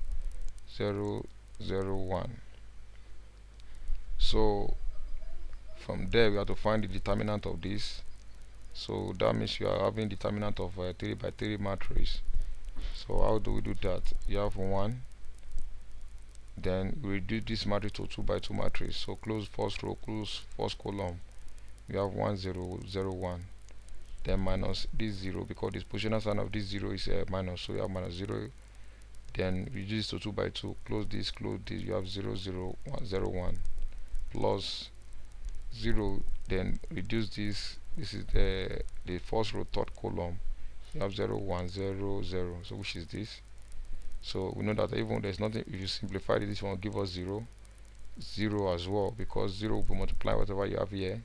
[SPEAKER 1] 0 0 1. So from there we have to find the determinant of this. So that means you are having determinant of 3 by 3 matrix. So how do we do that? You have 1, then we reduce this matrix to 2 by 2 matrix. So close first row, close first column. We have 1 0 0 1, then minus this 0, because this positional sign of this 0 is minus, so you have minus 0. Then reduce to 2 by 2, close this, you have 0 0 1 0 1, plus 0, then reduce this. This is the first row, third column. You have 0 1 0 0, so which is this. So we know that even there's nothing, if you simplify this one will give us 0 0 as well, because 0 will multiply whatever you have here,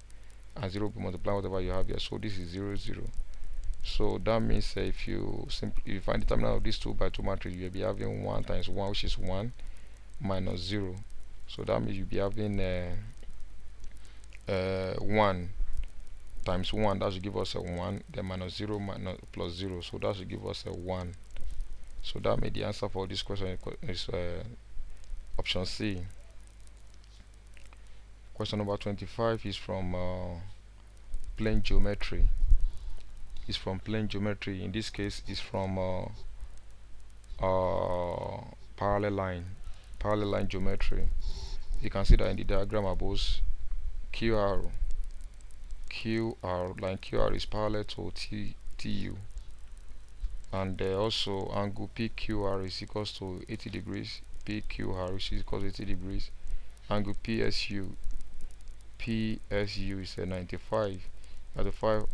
[SPEAKER 1] and 0 will multiply whatever you have here. So this is 0 0. So that means if you find the determinant of this 2 by 2 matrix, you'll be having 1 times 1, which is 1, minus 0. So that means you'll be having 1 times 1, that should give us a 1, then minus 0 minus plus 0, so that should give us a 1. So that made the answer for this question is option C. Question number 25 is from plane geometry. It's from plane geometry. In this case, it's from parallel line geometry. You can see that in the diagram above, line QR is parallel to TU, and also angle PQR is equals to 80 degrees, PQR which is equals to 80 degrees, angle PSU is 95,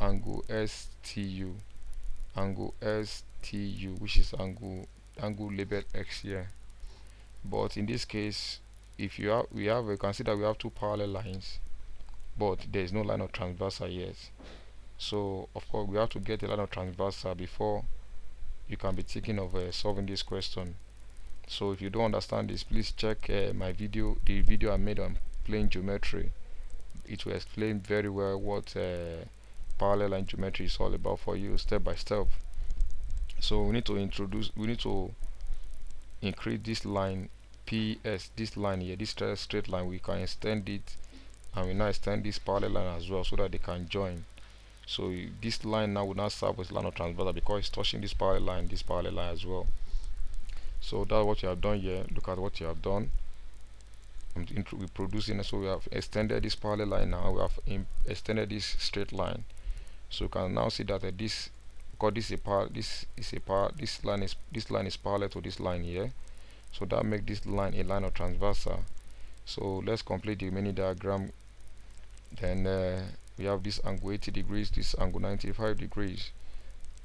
[SPEAKER 1] angle STU which is angle labeled X here. But in this case, if you consider we have two parallel lines, but there is no line of transversal yet. So of course we have to get a line of transversal before you can be thinking of solving this question. So if you don't understand this, please check the video I made on plane geometry. It will explain very well what parallel line geometry is all about for you, step by step. So we need to increase this line PS, this line here, this straight line. We can extend it, and we now extend this parallel line as well, so that they can join. So this line now will not serve as line of transversal because it's touching this parallel line as well. So that's what you have done here. Look at what you have done. I'm reproducing, so we have extended this parallel line. Now we have extended this straight line. So you can now see that this course this line is parallel to this line here, so that make this line a line of transversal. So let's complete the remaining diagram. Then we have this angle 80 degrees, this angle 95 degrees.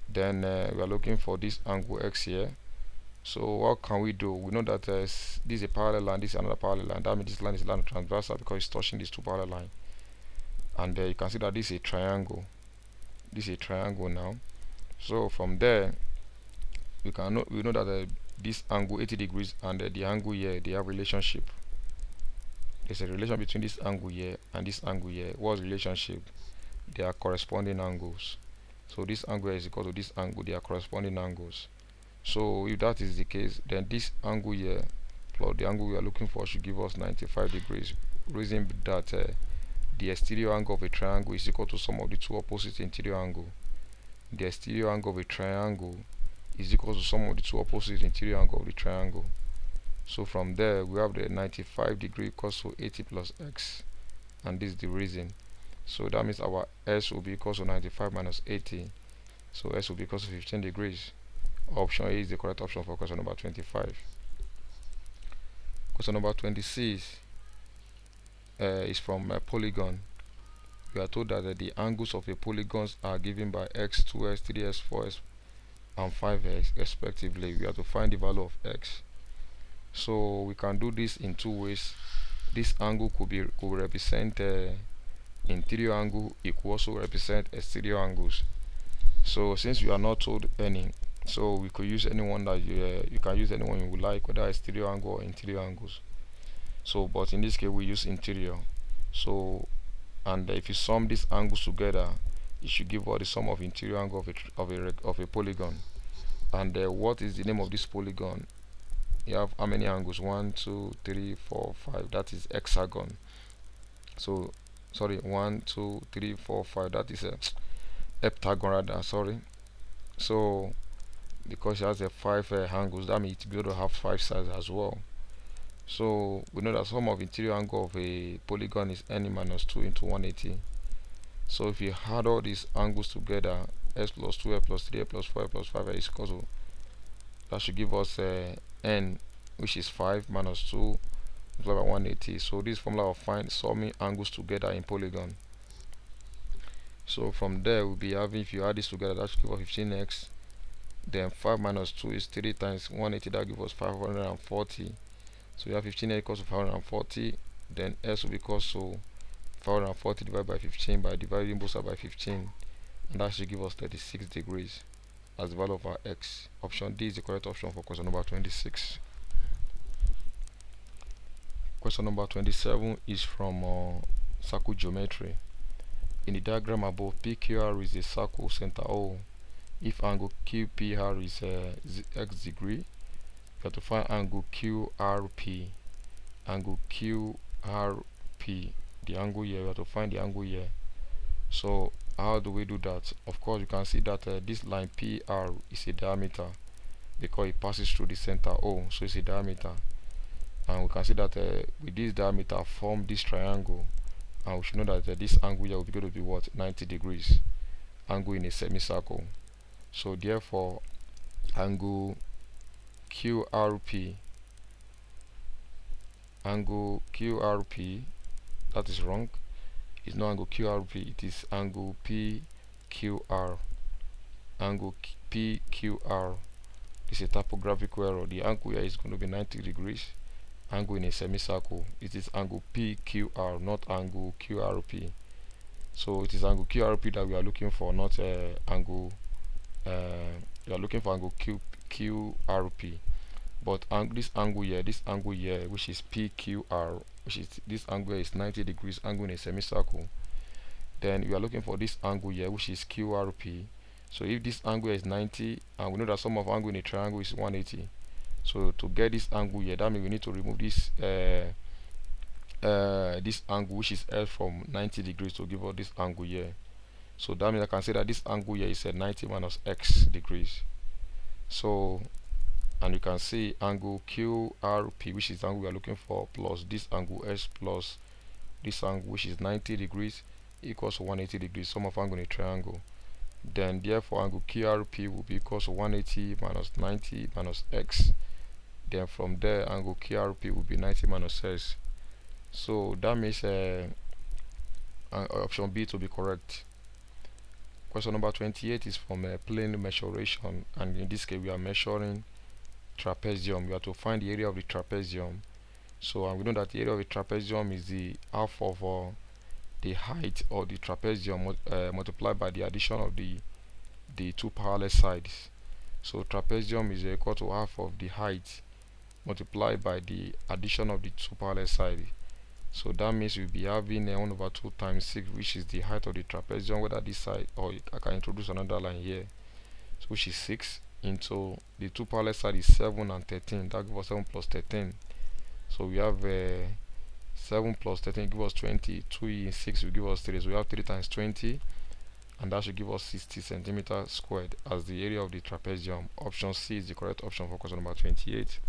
[SPEAKER 1] Then we are looking for this angle x here. So what can we do? We know that this is a parallel line, this is another parallel line. That means this line is a line of transversal because it's touching these two parallel lines. And you can see that this is a triangle. This is a triangle now. So from there we know that this angle 80 degrees and the angle here, they have relationship. There's a relation between this angle here and this angle here. What's the relationship? They are corresponding angles. So this angle is equal to this angle, they are corresponding angles. So if that is the case, then this angle here plus the angle we are looking for should give us 95 degrees. Reason that the exterior angle of a triangle is equal to sum of the two opposite interior angles. The exterior angle of a triangle is equal to sum of the two opposite interior angles of the triangle. So from there we have the 95 degree equals to 80 plus x, and this is the reason. So that means our s will be equal to 95 minus 80, so s will be equal to 15 degrees. Option A is the correct option for question number 25. Question number 26 is from a polygon. We are told that the angles of a polygon are given by x, 2x, 3x, 4x, and 5x respectively. We have to find the value of x. So we can do this in two ways. This angle could represent interior angle, it could also represent exterior angles. So since we are not told any, so we could use anyone that you can use anyone you would like, whether exterior angle or interior angles. So but in this case we use interior. So and if you sum these angles together, it should give us the sum of interior angle of a polygon. And what is the name of this polygon? You have how many angles? 1, 2, 3, 4, 5. That is hexagon. So sorry, 1, 2, 3, 4, 5. That is a heptagon rather. Sorry. So because it has a 5 angles, that means it's going to have 5 sides as well. So we know that sum of interior angle of a polygon is n minus 2 into 180. So if you add all these angles together, s plus 2, plus 3, plus 4, plus 5 is equal to, that should give us n, which is 5 minus 2 divided by 180. So this formula of find summing angles together in polygon. So from there we'll be having, if you add this together, that should give us 15x. Then 5 minus 2 is 3 times 180, that gives us 540. So you have 15x equals to 540. Then s will be equal to 540 divided by 15 by dividing both sides by 15, and that should give us 36 degrees as the value of our x. Option D is the correct option for question number 26. Question number 27 is from circle geometry. In the diagram above, PQR is a circle center O. If angle QPR is x degree, you have to find angle QRP. Angle QRP, the angle here, we have to find the angle here. So how do we do that? Of course, you can see that this line PR is a diameter because it passes through the center O, so it's a diameter. And we can see that with this diameter form this triangle, and we should know that this angle here will be going to be what? 90 degrees. Angle in a semicircle. So therefore angle QRP, that is wrong. It's not angle QRP, it is angle PQR. Angle PQR. This is a typographical error. The angle here is going to be 90 degrees. Angle in a semicircle, it is angle PQR, not angle QRP. So it is angle QRP that we are looking for, not angle. We are looking for angle QRP. But this angle here, which is PQR, which is this angle here is 90 degrees, angle in a semicircle. Then we are looking for this angle here, which is QRP. So if this angle is 90, and we know that sum of angle in a triangle is 180. So to get this angle here, that means we need to remove this this angle, which is L, from 90 degrees to give us this angle here. So that means I can say that this angle here is 90 minus x degrees. So, and you can see angle QRP, which is the angle we are looking for, plus this angle S plus this angle, which is 90 degrees, equals to 180 degrees, sum of angle in a triangle. Then therefore angle QRP will be equal to 180 minus 90 minus x. Then from there angle QRP will be 90 minus s. So that means option B to be correct. Question number 28 is from plane measuration, and in this case we are measuring trapezium. We have to find the area of the trapezium. So we know that the area of the trapezium is the half of the height of the trapezium multiplied by the addition of the two parallel sides. So trapezium is equal to half of the height multiplied by the addition of the two parallel sides. So that means we'll be having 1 over 2 times 6, which is the height of the trapezium, whether this side, or I can introduce another line here, so which is 6 into the two parallel sides is 7 and 13. That gives us 7 plus 13. So we have 7 plus 13 give us 20. 2 in 6 will give us 3. So we have 3 times 20, and that should give us 60 centimeters squared as the area of the trapezium. Option C is the correct option for question number 28.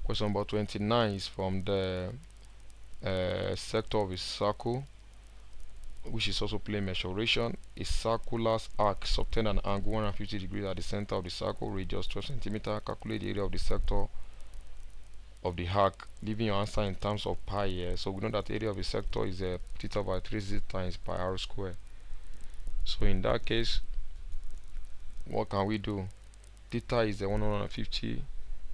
[SPEAKER 1] Question number 29 is from the sector of a circle, which is also plane measuration. A circular arc subtend an angle 150 degrees at the center of the circle, radius 12 centimeters. Calculate the area of the sector of the arc, leaving your answer in terms of pi here. So we know that the area of the sector is theta by 360 times pi r square. So in that case, what can we do? Theta is 150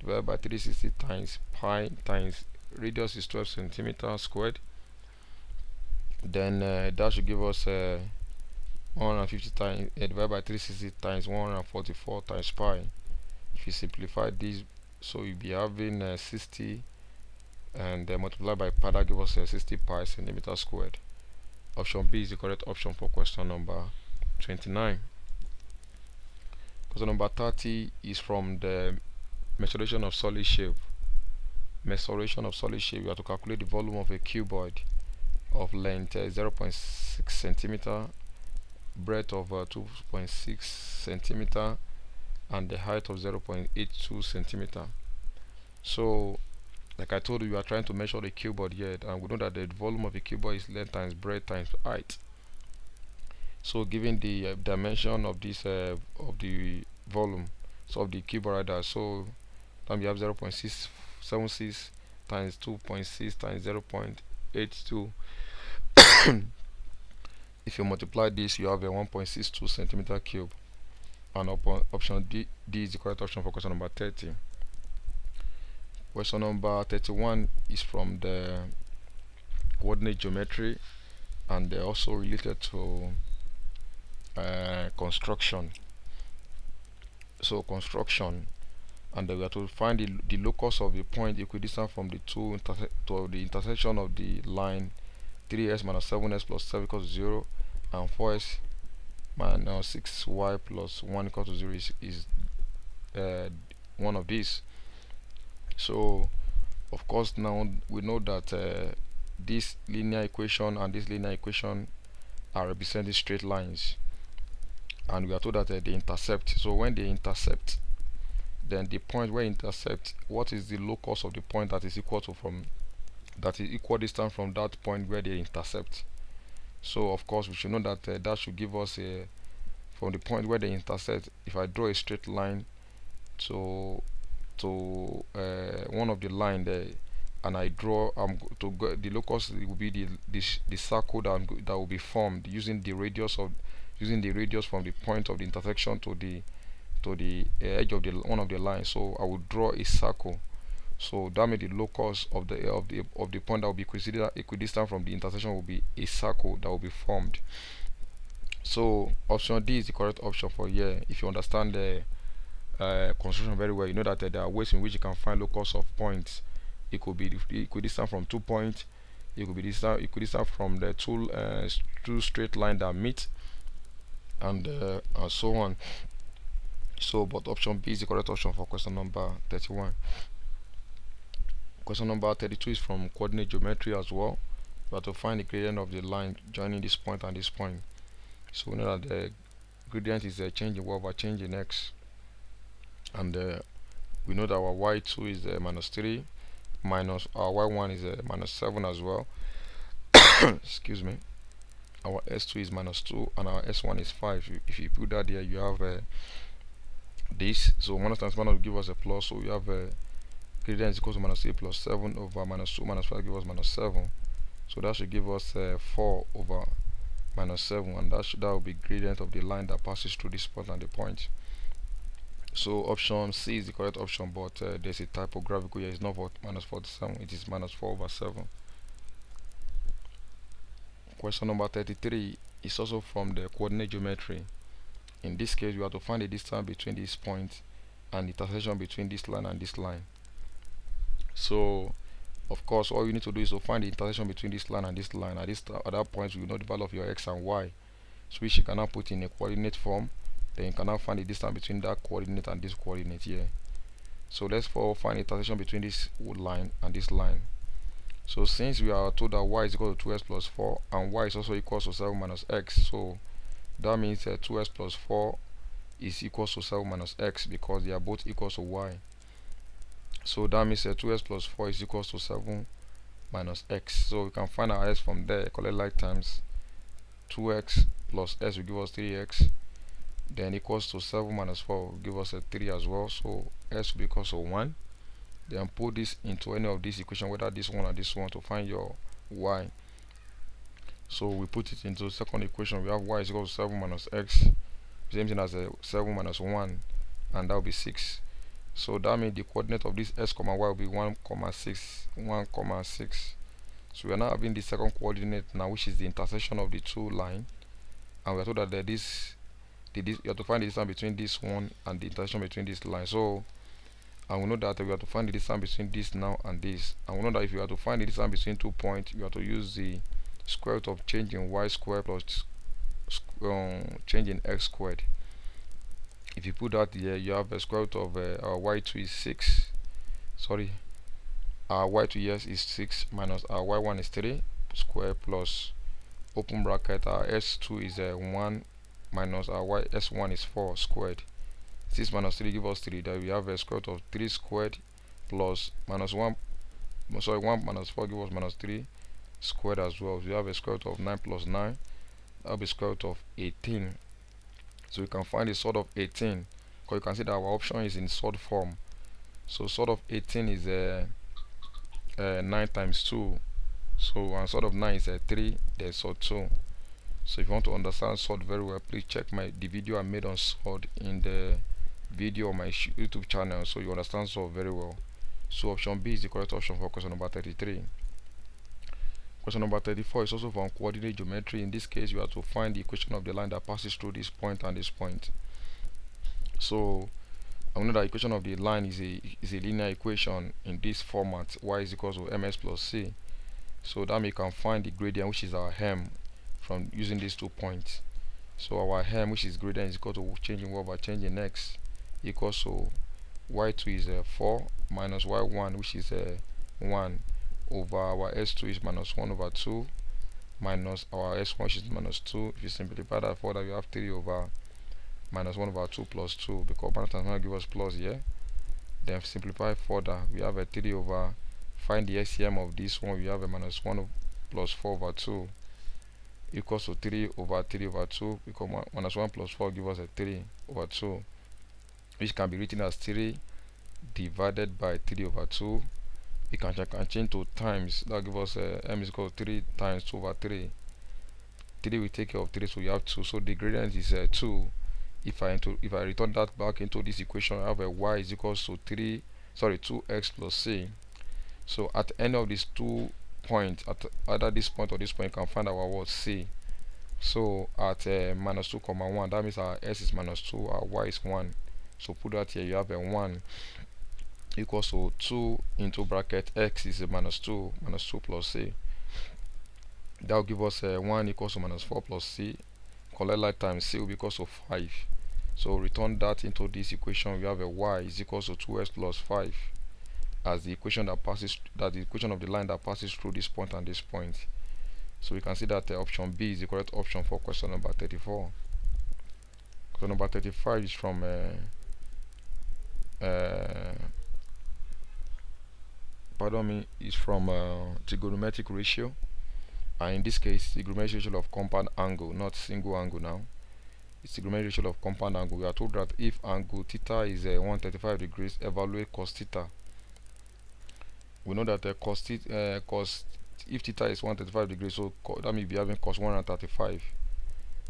[SPEAKER 1] divided by 360 times pi times radius is 12 centimeters squared. Then that should give us 150 times divided by 360 times 144 times pi. If you simplify this, so you'll be having 60, and multiply by pi, that gives us 60 pi centimeters squared. Option B is the correct option for question number 29. Question number 30 is from the measuration of solid shape. Measuration of solid shape, you have to calculate the volume of a cuboid of length 0.6 centimeter, breadth of 2.6 centimeter, and the height of 0.82 centimeter. So like I told you, we are trying to measure the cuboid here, and we know that the volume of the cuboid is length times breadth times height. So given the dimension of this of the volume, so of the cuboid rather, so then we have 0.676 times 2.6 times 0.82. If you multiply this, you have a 1.62 centimeter cube. And option D is the correct option for question number 30. Question number 31 is from the coordinate geometry, and they're also related to construction. So construction, and we have to find the locus of the point equidistant from the two to the intersection of the line 3x minus 7x plus 7 equals to 0, and 4x minus 6y plus 1 equals to 0 is one of these. So of course now we know that this linear equation and this linear equation are representing straight lines, and we are told that they intercept. So when they intercept, then the point where intercept, what is the locus of the point that is equal to that is equal distance from that point where they intercept? So of course we should know that that should give us from the point where they intersect. If I draw a straight line to one of the line there, and I draw to go, the locus will be the circle that will be formed using the radius from the point of the intersection to the edge of the one of the lines. So I will draw a circle. So that means the locus of the point that will be equidistant from the intersection will be a circle that will be formed. So option D is the correct option for here. If you understand the construction very well, you know that there are ways in which you can find locus of points. It could be equidistant from 2 points. It could be equidistant from the two straight lines that meet, and so on. So, but option B is the correct option for question number 31. Question number 32 is from coordinate geometry as well. We have to find the gradient of the line joining this point and this point. So we know that the gradient is a change in y over change in x, and we know that our y2 is minus 3, minus our y1 is minus 7 as well. Excuse me. our s2 is minus 2 and our s1 is 5. If you put that there, you have this. So minus times minus will give us a plus, so you have gradient is equal to minus 3 plus 7 over minus 2 minus 5 give us minus 7. So that should give us 4 over minus 7, and that will be gradient of the line that passes through this point and the point. So option C is the correct option, but there's a typographical here. It's not for minus 47, it is minus 4 over 7. Question number 33 is also from the coordinate geometry. In this case, we have to find the distance between this point and the intersection between this line and this line. So of course, all you need to do is to find the intersection between this line and this line. At that point, you will know the value of your x and y, so which you can now put in a coordinate form. Then you can now find the distance between that coordinate and this coordinate here. So let's find the intersection between this line and this line. So since we are told that y is equal to 2x plus 4 and y is also equal to 7 minus x, so that means 2x plus 4 is equal to 7 minus x, because they are both equal to y. So that means 2x plus 4 is equal to 7 minus x. So we can find our s from there. Collect like times 2x plus s will give us 3x, then equals to 7 minus 4 will give us a 3 as well. So s will be equal to 1. Then put this into any of these equations, whether this one or this one, to find your y. So we put it into the second equation. We have y is equal to 7 minus x, same thing as 7 minus 1, and that will be 6. So that means the coordinate of this s comma y will be 1 comma 6, 1 comma 6. So we are now having the second coordinate now, which is the intersection of the two lines, and we are told that you have to find the distance between this one and the intersection between this line. So and we know that we have to find the distance between this now and this, and we know that if you have to find the distance between 2 points, you have to use the square root of change in y squared plus change in x squared. If you put that here, you have a square root of our y2 is 6. Sorry, our y2 yes is 6 minus our y1 is 3 square plus open bracket our s2 is 1 minus our s1 is 4 squared. 6 minus 3 give us 3. Then we have a square root of 3 squared plus minus 1. Sorry, 1 minus 4 give us minus 3 squared as well. So we have a square root of 9 plus 9. That will be square root of 18. So we can find the sort of 18, because you can see that our option is in sort form. So sort of 18 is 9 times 2. So and sort of 9 is 3. Then sort 2. So if you want to understand sort very well, please check the video I made on sort in the video on my YouTube channel, so you understand sort very well. So option B is the correct option for question number 33. Question number 34 is also from coordinate geometry. In this case, you have to find the equation of the line that passes through this point and this point. So I know that equation of the line is a linear equation in this format: y is equal to ms plus c. So that we can find the gradient, which is our hem, from using these 2 points. So our hem, which is gradient, is equal to change in y over change in x, equals to y2 is 4 minus y1, which is 1, over our s2 is minus 1 over 2 minus our s1, which is minus 2. If you simplify that further, you have 3 over minus 1 over 2 plus 2, because minus times minus give us plus here. Then simplify further, we have a 3 over, find the LCM of this one, we have a minus 1 plus 4 over 2 equals to 3 over 3 over 2, because minus 1 plus 4 give us a 3 over 2, which can be written as 3 divided by 3 over 2. We can change to times. That gives us m is equal to 3 times 2 over 3. 3 will take care of 3, so you have 2. So the gradient is 2. If I return that back into this equation, I have a y is equal to 2x plus c. So at any of these 2 points, at either this point or this point, you can find our word c. So at minus 2 comma 1, that means our s is minus 2, our y is 1. So put that here, you have a 1 equals to 2 into bracket x is a minus 2 plus c. That will give us 1 equals to minus 4 plus c. Collect like times c will be equals to 5. So return that into this equation. We have a y is equals to 2x plus 5 as the equation the equation of the line that passes through this point and this point. So we can see that option B is the correct option for question number 34. Question number 35 is from trigonometric ratio. and in this case the trigonometric ratio of compound angle, not single angle. Now it's the trigonometric ratio of compound angle. We are told that if angle theta is 135 degrees, evaluate cos theta. We know that cos, if theta is 135 degrees, so that means we are having cos 135,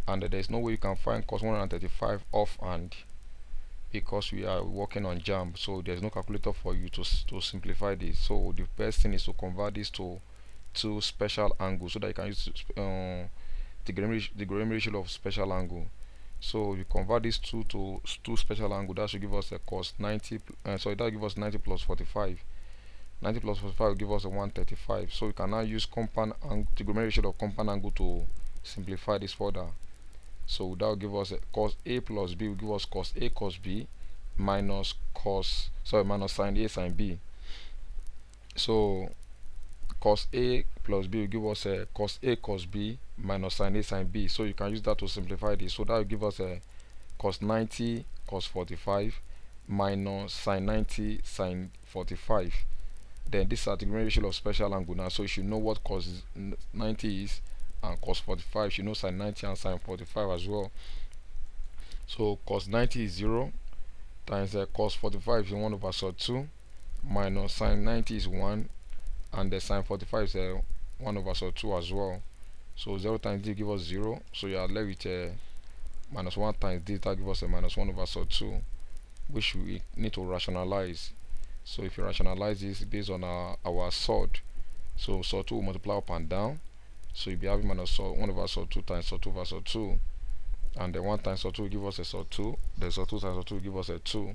[SPEAKER 1] and there is no way you can find cos 135 offhand because we are working on Jamb, so there's no calculator for you to simplify this. So the best thing is to convert this to two special angles so that you can use the trigonometric ratio of special angle. So if you convert these two to two special angle, that should give us a cos 90. Sorry, that will give us 90 plus 45. 90 plus 45 will give us a 135. So we can now use compound angle, trigonometric ratio of compound angle to simplify this further. So that will give us a cos A plus B will give us cos A cos B minus minus sin A sin B. So cos A plus B will give us a cos A cos B minus sin A sin B. So you can use that to simplify this. So that will give us a cos 90 cos 45 minus sin 90 sin 45. Then this is a trigonometric ratio of special angle now. So you should know what cos 90 is, and cos 45 you should know sin 90 and sin 45 as well. So cos 90 is 0 times cos 45 is 1 over sod 2 minus sin 90 is 1, and the sin 45 is 1 over sod 2 as well. So 0 times this give us 0, so you are left with minus 1 times this, that gives us a minus 1 over sod 2, which we need to rationalize. So if you rationalize this based on our sod, so sod 2 will multiply up and down, so you'll be having minus 1 over sod 2 times sod 2 over sod 2, and the 1 times sod 2 will give us a sod 2, the sod 2 times sod 2 will give us a 2.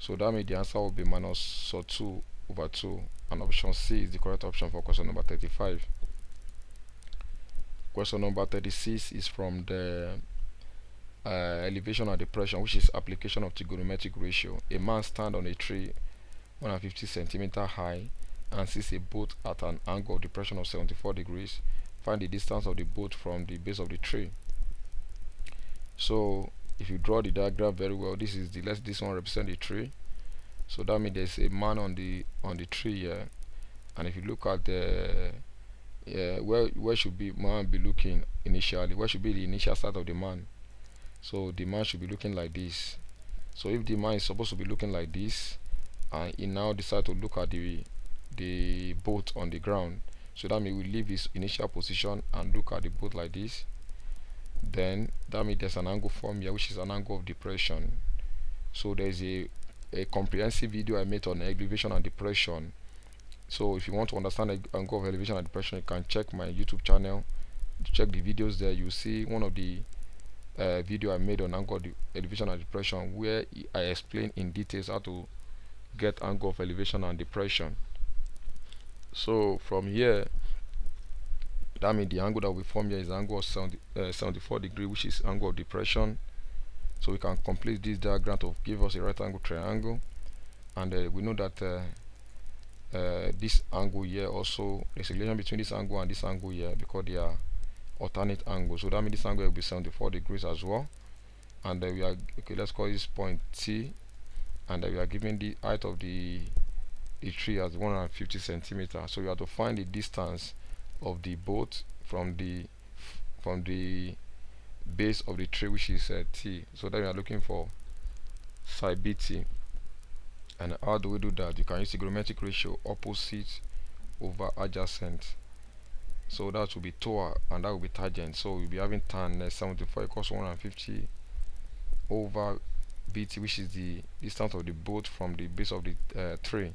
[SPEAKER 1] So that means the answer will be minus sod 2 over 2, and option C is the correct option for question number 35. Question number 36 is from the elevation and depression, which is application of trigonometric ratio. A man stands on a tree 150 centimeter high and sees a boat at an angle of depression of 74 degrees. Find the distance of the boat from the base of the tree. So if you draw the diagram very well, this is this one represent the tree. So that means there's a man on the tree here, and if you look at the where should be man be looking initially? Where should be the initial start of the man? So the man should be looking like this. So if the man is supposed to be looking like this, and he now decide to look at the boat on the ground, so that means we leave his initial position and look at the boat like this. Then that means there's an angle formed here, which is an angle of depression. So there's a comprehensive video I made on elevation and depression. So if you want to understand the angle of elevation and depression, you can check my YouTube channel, check the videos there. You see one of the video I made on angle of elevation and depression, where I explain in details how to get angle of elevation and depression. So from here, that means the angle that we form here is angle of 74 degree, which is angle of depression. So we can complete this diagram to give us a right angle triangle, and we know that this angle here also, there's a relation between this angle and this angle here because they are alternate angles. So that means this angle will be 74 degrees as well, and we are okay. Let's call this point T, and we are given the height of the tree as 150 centimeters. So we have to find the distance of the boat from the base of the tree, which is T. So then we are looking for side BT. And how do we do that? You can use trigonometric ratio, opposite over adjacent. So that will be TOA, and that will be tangent. So we'll be having tan 74 equals 150 over BT, which is the distance of the boat from the base of the tree.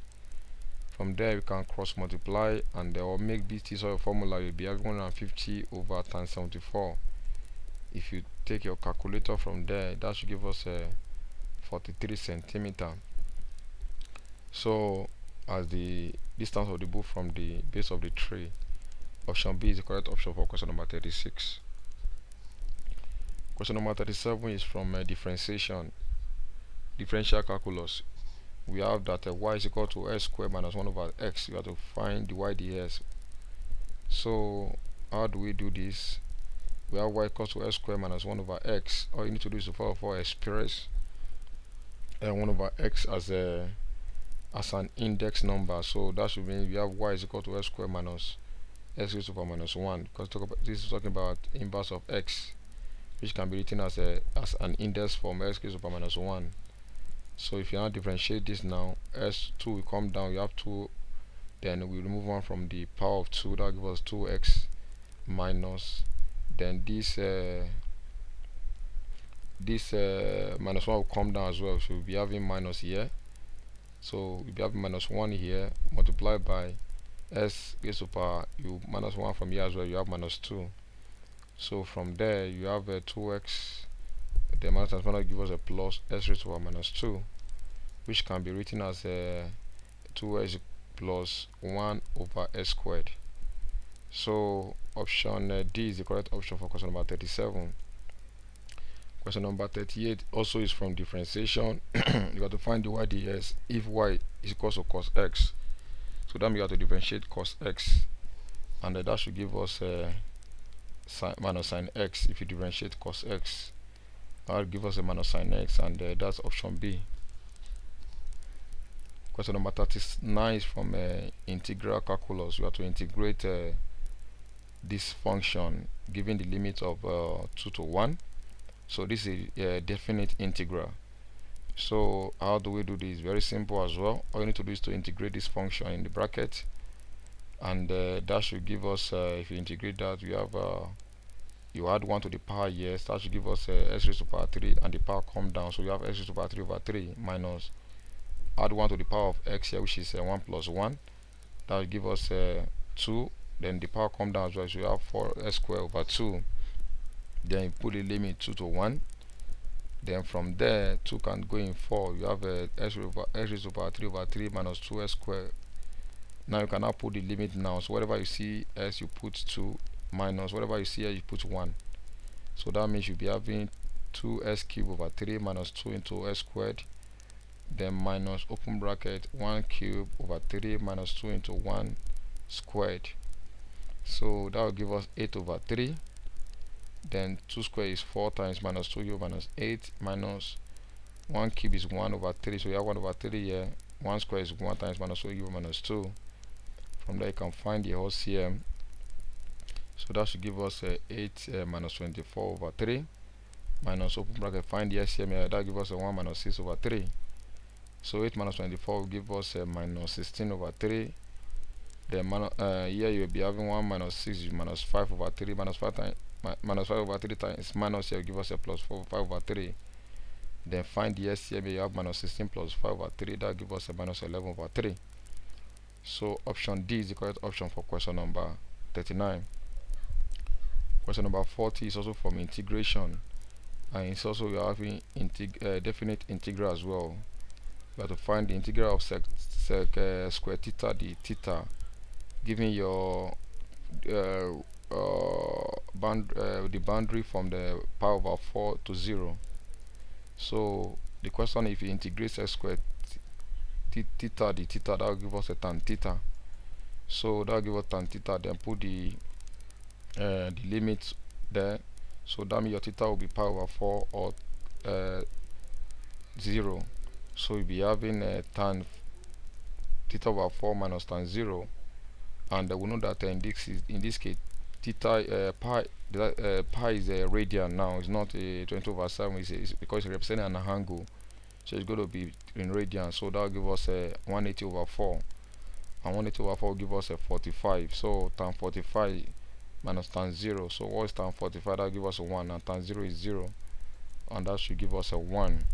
[SPEAKER 1] From there we can cross multiply, and or make BT, so your formula will be having 150 over tan 74. If you take your calculator from there, that should give us 43 centimeter. So as the distance of the boat from the base of the tree, option B is the correct option for question number 36. Question number 37 is from differential calculus. We have that y is equal to s squared minus 1 over x. We have to find the y ds. So how do we do this? We have y equals to s squared minus 1 over x. All you need to do is to express 1 over x as an index number. So that should mean we have y is equal to s squared minus x raised to the power minus 1, because this is talking about inverse of x, which can be written as an index form x raised to the power minus 1. So if you now differentiate this now, s2 will come down, you have 2, then we remove 1 from the power of 2, that gives us 2x minus, then this minus 1 will come down as well, so we'll be having minus here, so we'll be having minus 1 here multiplied by s raised to power, you minus 1 from here as well, you have minus 2. So from there you have 2x, the minus times minus give us a plus s raised to power minus 2, which can be written as 2x plus 1 over s squared. So option D is the correct option for question number 37. Question number 38 also is from differentiation. You have to find the y ds if y is equal to cos x. So that means you have to differentiate cos x, and that should give us minus sin x. If you differentiate cos x, that will give us a minus sin x, and that's option B. Question number 39 is from integral calculus. You have to integrate this function given the limit of 2 to 1. So this is a definite integral. So how do we do this? Very simple as well. All you need to do is to integrate this function in the bracket, and that should give us, if you integrate that, you have you add 1 to the power here, so that should give us x raised to the power 3, and the power come down, so you have x raised to the power 3 over 3 minus add 1 to the power of x here, which is 1 plus 1, that will give us 2, then the power come down as well, so you have 4x squared over 2, then you put the limit 2 to 1, then from there 2 can go in 4, you have x raised to the power 3 over 3 minus 2x squared. Now you can now put the limit now, so whatever you see x you put 2, minus whatever you see here you put 1, so that means you'll be having 2x cubed over 3 minus 2 into x squared, then minus open bracket 1 cube over 3 minus 2 into 1 squared. So that will give us 8 over 3, then 2 squared is 4 times minus 2 cube minus 8 minus 1 cube is 1 over 3, so you have 1 over 3 here, 1 squared is 1 times minus 2 cube minus 2. From there you can find the LCM, so that should give us 8 minus 24 over 3 minus open bracket, find the LCM here, that gives us 1 minus 6 over 3. So 8 minus 24 will give us minus 16 over 3. Then here you will be having 1 minus 6 is minus 5 over 3, minus 5 times minus 5 over 3 times minus here will give us a plus 4 5 over 3. Then find the SCM, you have minus 16 plus 5 over 3, that gives us a minus 11 over 3. So option D is the correct option for question number 39. Question number 40 is also from integration, and it's also we are having definite integral as well. You have to find the integral of sec square theta d theta, giving your the boundary from the power over 4 to 0. So the question, if you integrate sec square theta d theta, that will give us a tan theta. So that will give us tan theta, then put the limit there, so that means your theta will be pi over 4 or 0. So you'll be having tan theta over 4 minus tan 0, and we know that in this case theta pi is a radian now, it's not a 20 over 7, it's because it's representing an angle, so it's going to be in radian, so that will give us 180 over 4, and 180 over 4 will give us a 45. So tan 45 minus tan 0, so what is tan 45? That will give us a 1, and tan 0 is 0, and that should give us a 1.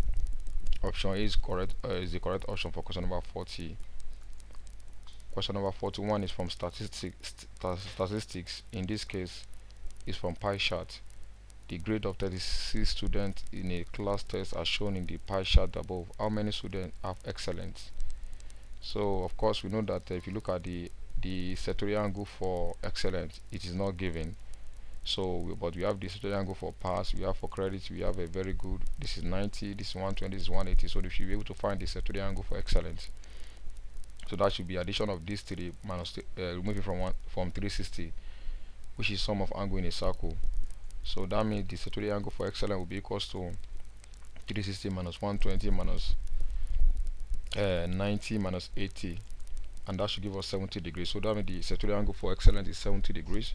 [SPEAKER 1] Option A is correct, is the correct option for question number 40. Question number 41 is from statistics. In this case, is from pie chart. The grade of 36 students in a class test are shown in the pie chart above. How many students have excellence? So of course we know that if you look at the sectorial angle for excellence, it is not given. So but we have the sectorial angle for pass, we have for credit, we have a very good, this is 90, this is 120, this is 180. So we should be able to find the sectorial angle for excellence. So that should be addition of these three minus removing from 360, which is sum of angle in a circle. So that means the sectorial angle for excellence will be equals to 360 minus 120 minus 90 minus 80. and that should give us 70 degrees. So that means the sectorial angle for excellence is 70 degrees.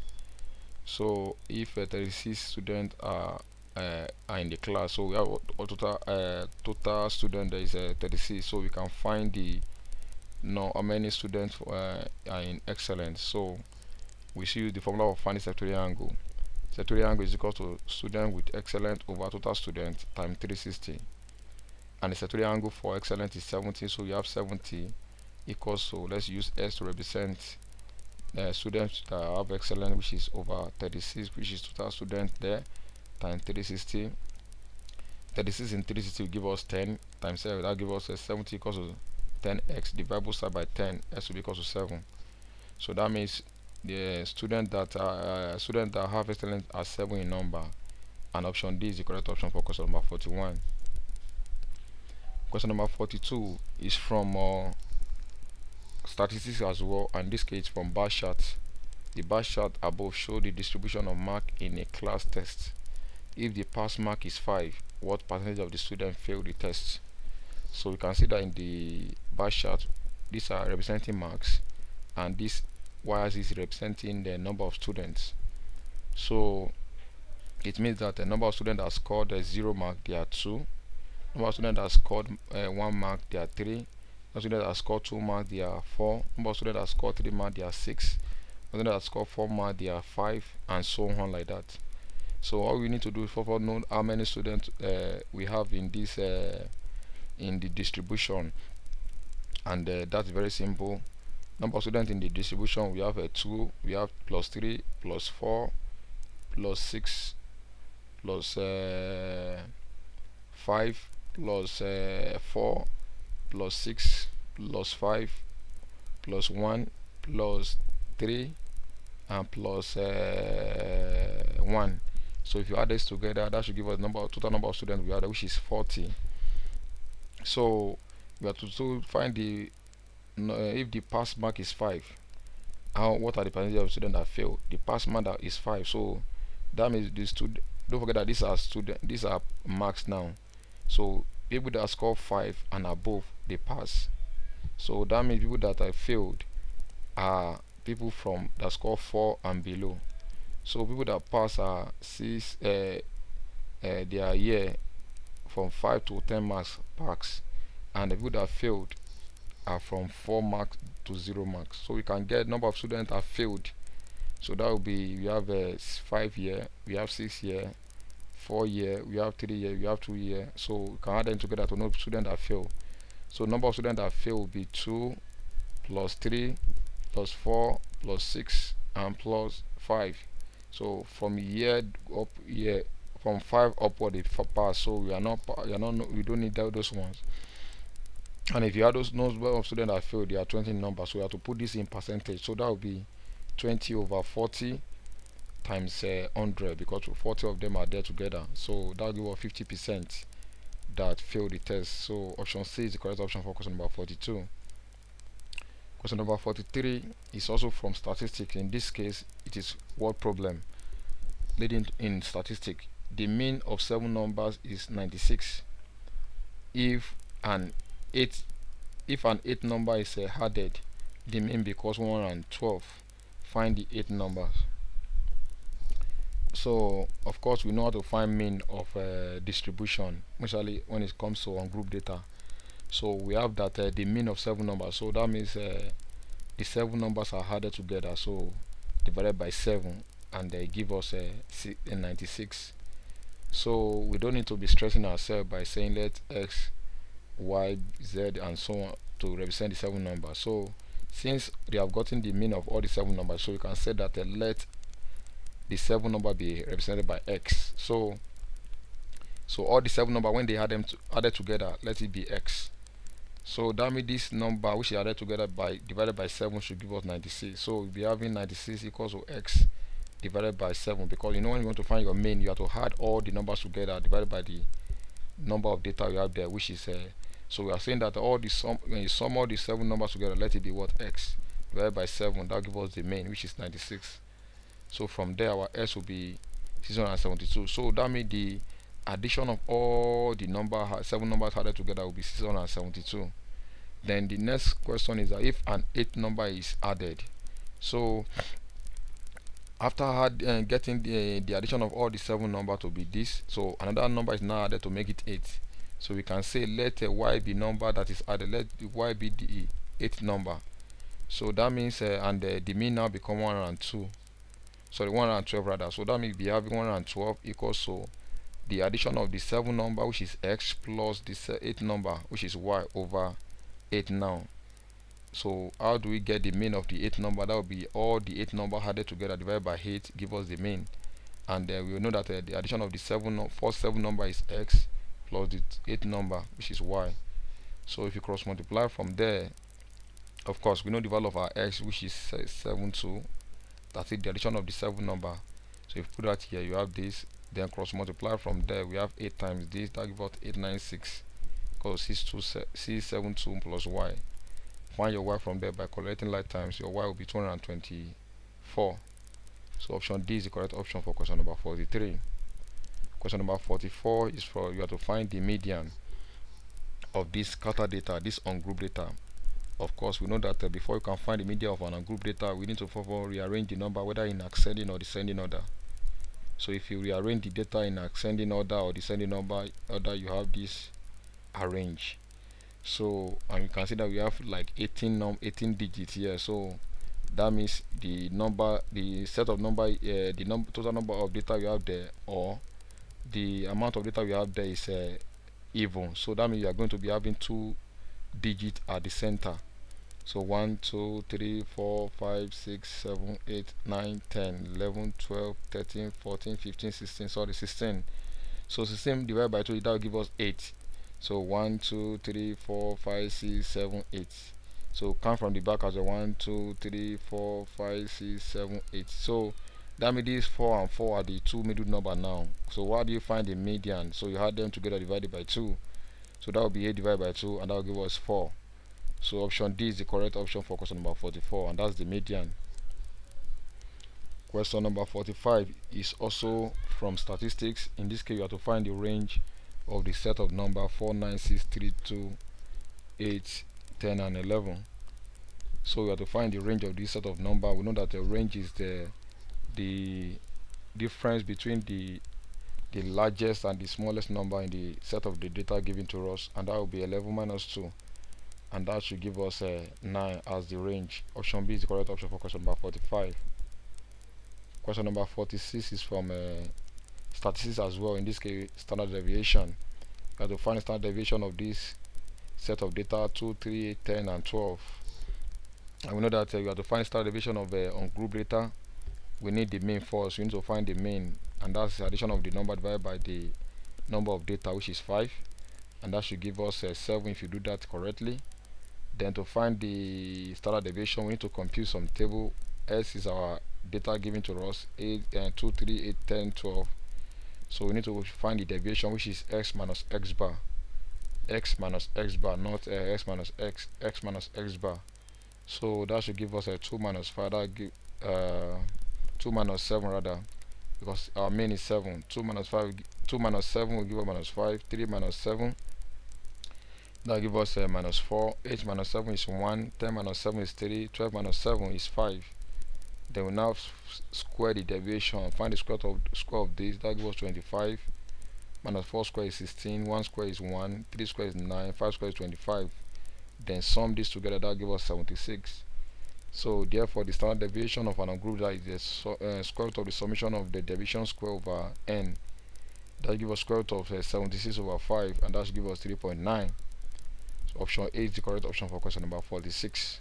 [SPEAKER 1] So if 36 students are in the class, so we have a total student that is 36, so we can find the know how many students are in excellence. So we should use the formula of finding sectorial angle. Sectorial angle is equal to student with excellence over total student times 360, and the sectorial angle for excellence is 70, so we have 70 equals, so let's use S to represent students that have excellence, which is over 36, which is total students there, times 360. 36 in 360 will give us 10 times 7, that give us 70 equals to 10x, divide both side by 10, s will be equal to 7. So that means the student that have excellence are 7 in number, and option D is the correct option for question number 41. Question number 42 is from statistics as well, and in this case from bar chart. The bar chart above show the distribution of mark in a class test. If the pass mark is 5, what percentage of the students failed the test? So we can see that in the bar chart, these are representing marks, and this y-axis is representing the number of students. So it means that the number of students that scored 0 mark, they are 2. Number of students that scored 1 mark, they are 3. Number of students that scored 2 mark, they are 4. Number of students that scored 3 mark, they are 6. Number of students that scored 4 mark, they are 5, and so on like that. So all we need to do is first know how many students we have in this in the distribution, and that's very simple. Number of students in the distribution, we have 2, we have plus 3, plus 4, plus 6, plus 5, plus 4, plus 6, plus 5, plus 1, plus 3, and plus 1. So if you add this together, that should give us total number of students we have, which is 40. So we have to find the if the pass mark is 5, what are the percentage of students that fail? The pass mark that is 5, so that means the student. Don't forget that these are marks now. So people that score 5 and above, they pass. So that means people that have failed are people from that score 4 and below. So people that pass are 6. They are here from 5 to 10 marks max, and the people that failed are from 4 marks to 0 marks. So we can get number of students that failed. So that will be, we have 5 here, we have 6 here, 4 here, we have 3 here, we have 2 here. So we can add them together to know students that fail. So number of students that fail will be 2 plus 3 plus 4 plus 6 and plus 5. So from here up here, from 5 upward they pass. So we don't need those ones. And if you have those number of students that failed, they are 20 in number. So we have to put this in percentage. So that will be 20 over 40 times 100, because 40 of them are there together. So that will give us 50% that failed the test. So option C is the correct option for question number 42. Question number 43 is also from statistics. In this case, it is word problem. Leading in statistics, the mean of 7 numbers is 96. If an 8 number is added, the mean becomes 112. Find the 8 numbers. So of course we know how to find mean of distribution, especially when it comes to ungroup data. So we have that the mean of 7 numbers, so that means the 7 numbers are added together, so divided by 7, and they give us 96. So we don't need to be stressing ourselves by saying let x, y, z, and so on to represent the 7 numbers. So since they have gotten the mean of all the 7 numbers, so we can say that let the 7 number be represented by x. So all the 7 numbers, when they added together, let it be x. So that means this number which is added together by divided by 7 should give us 96. So we'll be having 96 equals to x divided by 7, because you know when you want to find your mean, you have to add all the numbers together divided by the number of data you have there, which is so we are saying that all the when you sum all the 7 numbers together, let it be what, x divided by 7. That gives us the mean, which is 96. So from there our s will be 672. So that means the addition of all the 7 numbers added together will be 672. Then the next question is that if an 8 number is added, so after getting the addition of all the 7 number to be this, so another number is now added to make it 8. So we can say let y be number that is added, let y be the 8th number. So that means and the mean now become 102, sorry, 112 rather. So that means we have 112 equals to the addition of the 7 number, which is x, plus the 8 number, which is y, over 8 now. So how do we get the mean of the 8 number? That will be all the 8 number added together divided by 8 give us the mean. And we will know that the addition of the first 7 number is x, plus the 8 number, which is y. So if you cross multiply from there, of course we know the value of our x, which is 72. That's it, the addition of the 7 number. So if you put that here, you have this. Then cross multiply from there, we have 8 times this, that gives us 896, because C72 plus y. Find your y from there by collecting like times. Your y will be 224. So option D is the correct option for question number 43. Question number 44 is for you have to find the median of this scatter data, this ungrouped data. Of course, we know that before you can find the median of an ungrouped data, we need to first of all rearrange the number whether in ascending or descending order. So if you rearrange the data in ascending order or descending order, you have this arrange. So and you can see that we have like 18 digits here. So that means the set of number, the total number of data we have there, or the amount of data we have there is even. So that means you are going to be having 2 digits at the center. So 1 2 3 4 5 6 7 8 9 10 11 12 13 14 15 16, sorry, 16. So 16 divided by 2, that will give us 8. So 1 2 3 4 5 6 7 8. So count from the back as a 1 2 3 4 5 6 7 8. So that means these 4 and 4 are the 2 middle number now. So how do you find the median? So you add them together divided by 2. So that will be 8 divided by 2, and that will give us 4. So option D is the correct option for question number 44, and that's the median. Question number 45 is also from statistics. In this case, you have to find the range of the set of number 4 9 6 3 2 8 10 and 11. So we have to find the range of this set of number. We know that the range is the difference between the largest and the smallest number in the set of the data given to us, and that will be 11 minus 2, and that should give us 9 as the range. Option B is the correct option for question number 45. Question number 46 is from statistics as well. In this case, standard deviation. You have to find the standard deviation of this set of data 2 3 8 10 and 12. And we know that you have to find standard deviation of ungrouped data. We need the mean first. We need to find the mean, and that's the addition of the number divided by the number of data, which is 5, and that should give us 7 if you do that correctly. Then to find the standard deviation, we need to compute some table. S is our data given to us, 8 and 2 3 8 10 12. So we need to find the deviation, which is x minus x bar, x minus x bar, not x minus x minus x bar. So that should give us a 2 minus 5. That give 2 minus 7 rather, because our mean is 7. 2 minus 5, 2 minus 7 will give us minus 5. 3 minus 7, that give us minus 4. 8 minus 7 is 1. 10 minus 7 is 3. 12 minus 7 is 5. Then we now square the deviation, find the square of this. That gives us 25. Minus 4 square is 16. 1 square is 1. 3 square is 9. 5 square is 25. Then sum this together, that gives us 76. So therefore the standard deviation of an ungrouped data is the square root of the summation of the deviation square over n. That gives us square root of 76 over 5, and that should give us 3.9. So option A is the correct option for question number 46.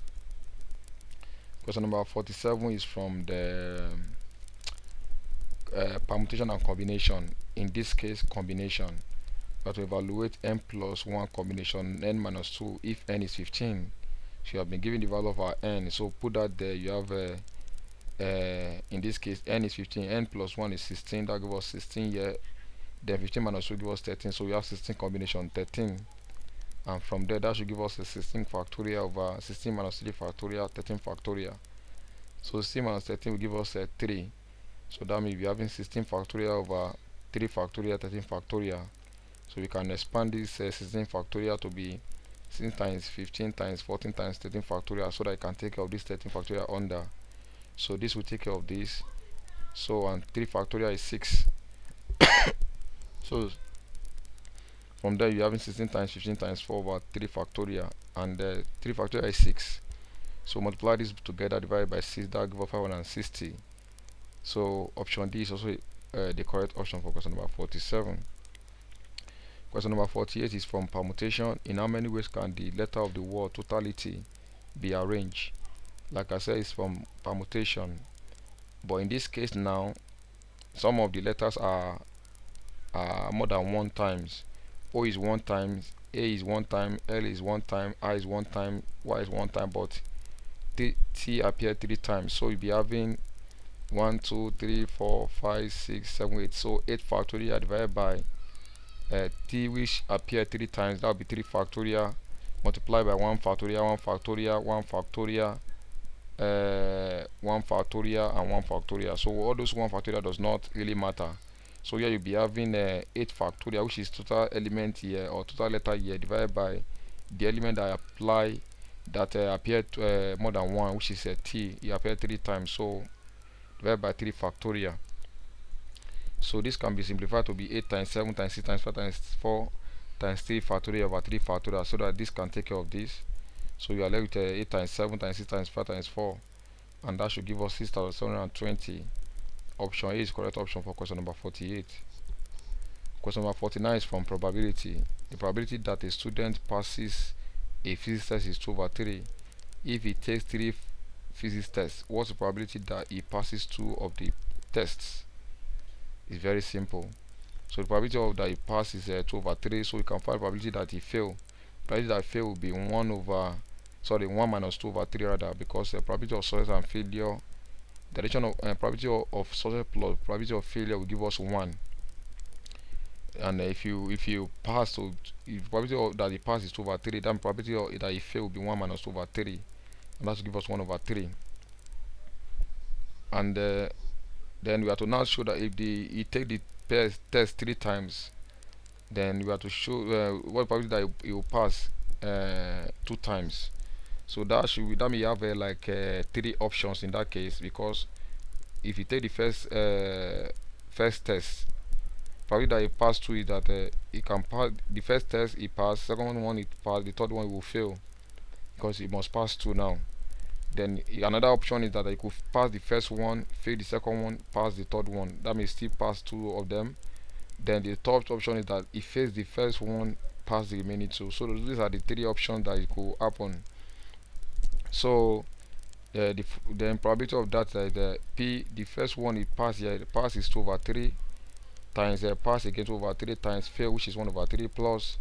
[SPEAKER 1] Question number 47 is from the permutation and combination. In this case, combination. We have to evaluate n plus 1 combination n minus 2 if n is 15. So you have been given the value of our n. So put that there. You have in this case n is 15. N plus 1 is 16. That gives us 16 here. Then 15 minus 2 gives us 13. So we have 16 combination 13. And from there, that should give us a 16 factorial over 16 minus 3 factorial, 13 factorial. So 16 minus 13 will give us 3. So that means we're having 16 factorial over 3 factorial, 13 factorial. So we can expand this 16 factorial to be 16 times 15 times 14 times 13 factorial, so that I can take care of this 13 factorial under. So this will take care of this. So and 3 factorial is 6. So from there you having 16 times 15 times 4 over 3 factorial, and 3 factorial is 6. So multiply this together, divided by 6, that will give us 560. So option D is also the correct option for question number 47. Question number 48 is from permutation. In how many ways can the letter of the word totality be arranged? Like I said, it's from permutation, but in this case now, some of the letters are more than one times. O is one times, A is one time, L is one time, I is one time, Y is one time, but T appear 3 times. So you'll be having 1 2 3 4 5 6 7 8. So 8 factorial divided by T, which appear 3 times, that will be 3 factorial multiplied by 1 factorial, 1 factorial, 1 factorial, 1 factorial, and 1 factorial. So all those 1 factorial does not really matter. So here you'll be having 8 factorial, which is total element here, or total letter here, divided by the element that apply that appeared more than 1, which is T. It appeared 3 times, so divided by 3 factorial. So this can be simplified to be 8 times 7 times 6 times 5 times 4 times 3 factorial over 3 factorial, so that this can take care of this. So you are left with 8 times 7 times 6 times 5 times 4, and that should give us 6720. Option A is correct option for question number 48. Question number 49 is from probability. The probability that a student passes a physics test is 2 over 3. If he takes 3 physics tests, what's the probability that he passes 2 of the tests? It's very simple. So the probability of that he passes is 2 over 3. So we can find the probability that he fail. Probability that fail will be 1 minus 2 over 3 rather, because the probability of success and failure, the addition of probability of success plus probability of failure will give us 1. And if you pass, so if probability of that he pass is 2 over 3, then probability of that he fail will be 1 minus 2 over 3, and that will give us 1 over 3. And then we have to now show that if he take the test 3 times, then we have to show what probability that he will pass 2 times. So that means you have like 3 options in that case, because if you take the first test, probably that he passed 2 is that he can pass the first test, he passed, second one he passed, the third one he will fail, because he must pass 2 now. Then another option is that he could pass the first one, fail the second one, pass the third one. That means still pass 2 of them. Then the third option is that he fails the first one, pass the remaining 2. So these are the 3 options that it could happen. So then probability of that is the first one he pass here, the pass is 2 over 3 times pass again 2 over 3 times fail, which is 1 over 3, plus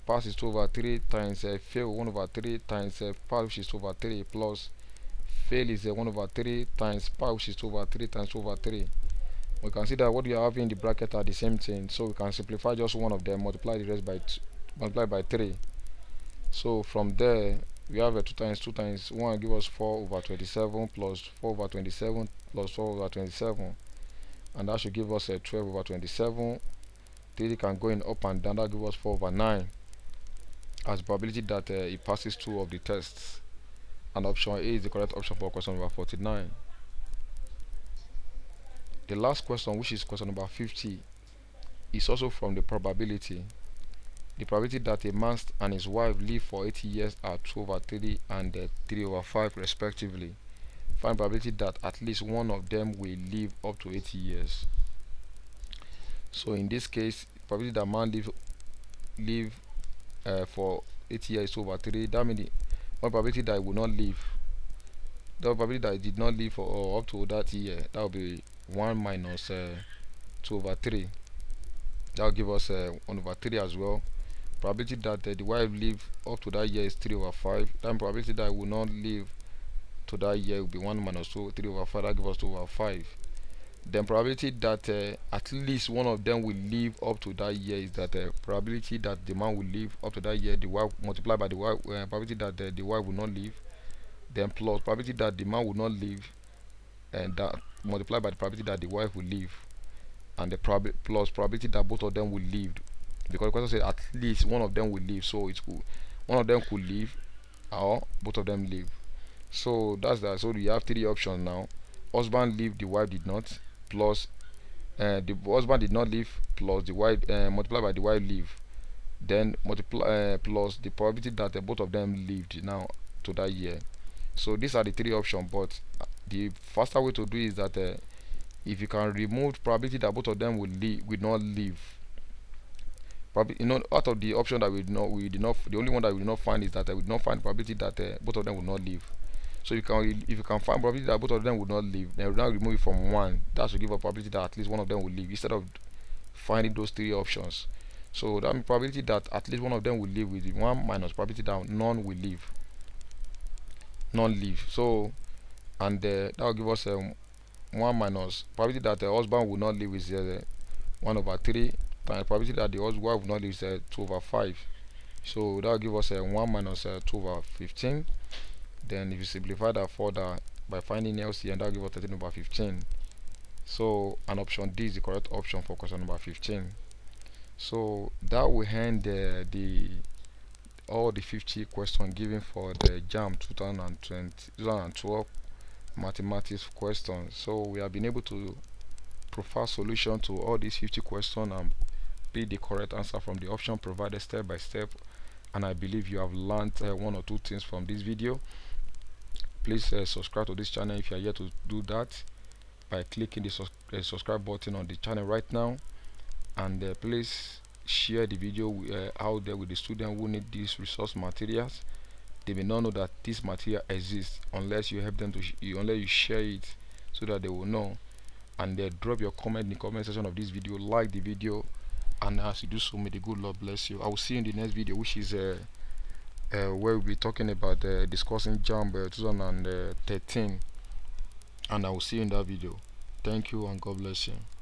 [SPEAKER 1] pass is 2 over 3 times fail 1 over 3 times pass, which is 2 over 3, plus fail is 1 over 3 times pass, which is 2 over 3 times 2 over 3. We can see that what we are having in the bracket are the same thing, so we can simplify just one of them, multiply the rest by multiply by 3. So from there we have 2 times 1 give us 4 over 27 plus 4 over 27 plus 4 over 27, and that should give us 12 over 27. 3 can go in up and down, that gives us 4 over 9 as probability that it passes 2 of the tests. And option A is the correct option for question number 49. The last question, which is question number 50, is also from the probability. The probability that a man and his wife live for 80 years are 2 over 3 and 3 over 5 respectively. Find probability that at least one of them will live up to 80 years. So in this case, probability that man live for 80 years is 2 over 3. That means the one probability that he will not live, the probability that he did not live for up to that year, that will be 1 minus 2 over 3. That will give us 1 over 3 as well. Probability that the wife live up to that year is 3 over 5. Then probability that he will not live to that year will be 1 minus 3 over 5. That gives us 2 over 5. Then probability that at least one of them will live up to that year is that probability that the man will live up to that year, the wife multiplied by the wife probability that the wife will not live, then plus probability that the man will not live, and that multiplied by the probability that the wife will live, and the plus probability that both of them will live, because the question said at least one of them will live, so it's cool. one of them could leave or both of them leave. So that's that. So you have three options now. Husband leave, the wife did not, plus the husband did not leave, plus the wife multiplied by the wife leave, then multiply plus the probability that both of them lived now to that year. So these are the three options, but the faster way to do is that if you can remove probability that both of them will not live. Probably, out of the option that we did not, the only one that we did not find is that we did not find probability that both of them will not live. So if you can find probability that both of them would not live, then we now remove it from one. That should give a probability that at least one of them will live instead of finding those three options. So that means probability that at least one of them will live with one minus probability that none will live, none live. So and that will give us one minus probability that the husband will not live is 1 over 3 times probability that the wife will not live is 2 over 5. So that will give us 1 minus 2 over 15. Then if you simplify that further by finding LCM, that will give us 13 over 15. So an option D is the correct option for question number 15. So that will end the all the 50 questions given for the Jamb 2012 mathematics questions. So we have been able to provide solution to all these 50 questions and pick the correct answer from the option provided step by step. And I believe you have learned one or two things from this video. Please subscribe to this channel if you are yet to do that by clicking the subscribe button on the channel right now, and please share the video out there with the students who need these resource materials. They may not know that this material exists unless you help them to unless you share it so that they will know. And drop your comment in the comment section of this video, like the video, and as you do so, may the good Lord bless you. I will see you in the next video, which is where we'll be talking about discussing Jamb 2013, and I will see you in that video. Thank you and God bless you.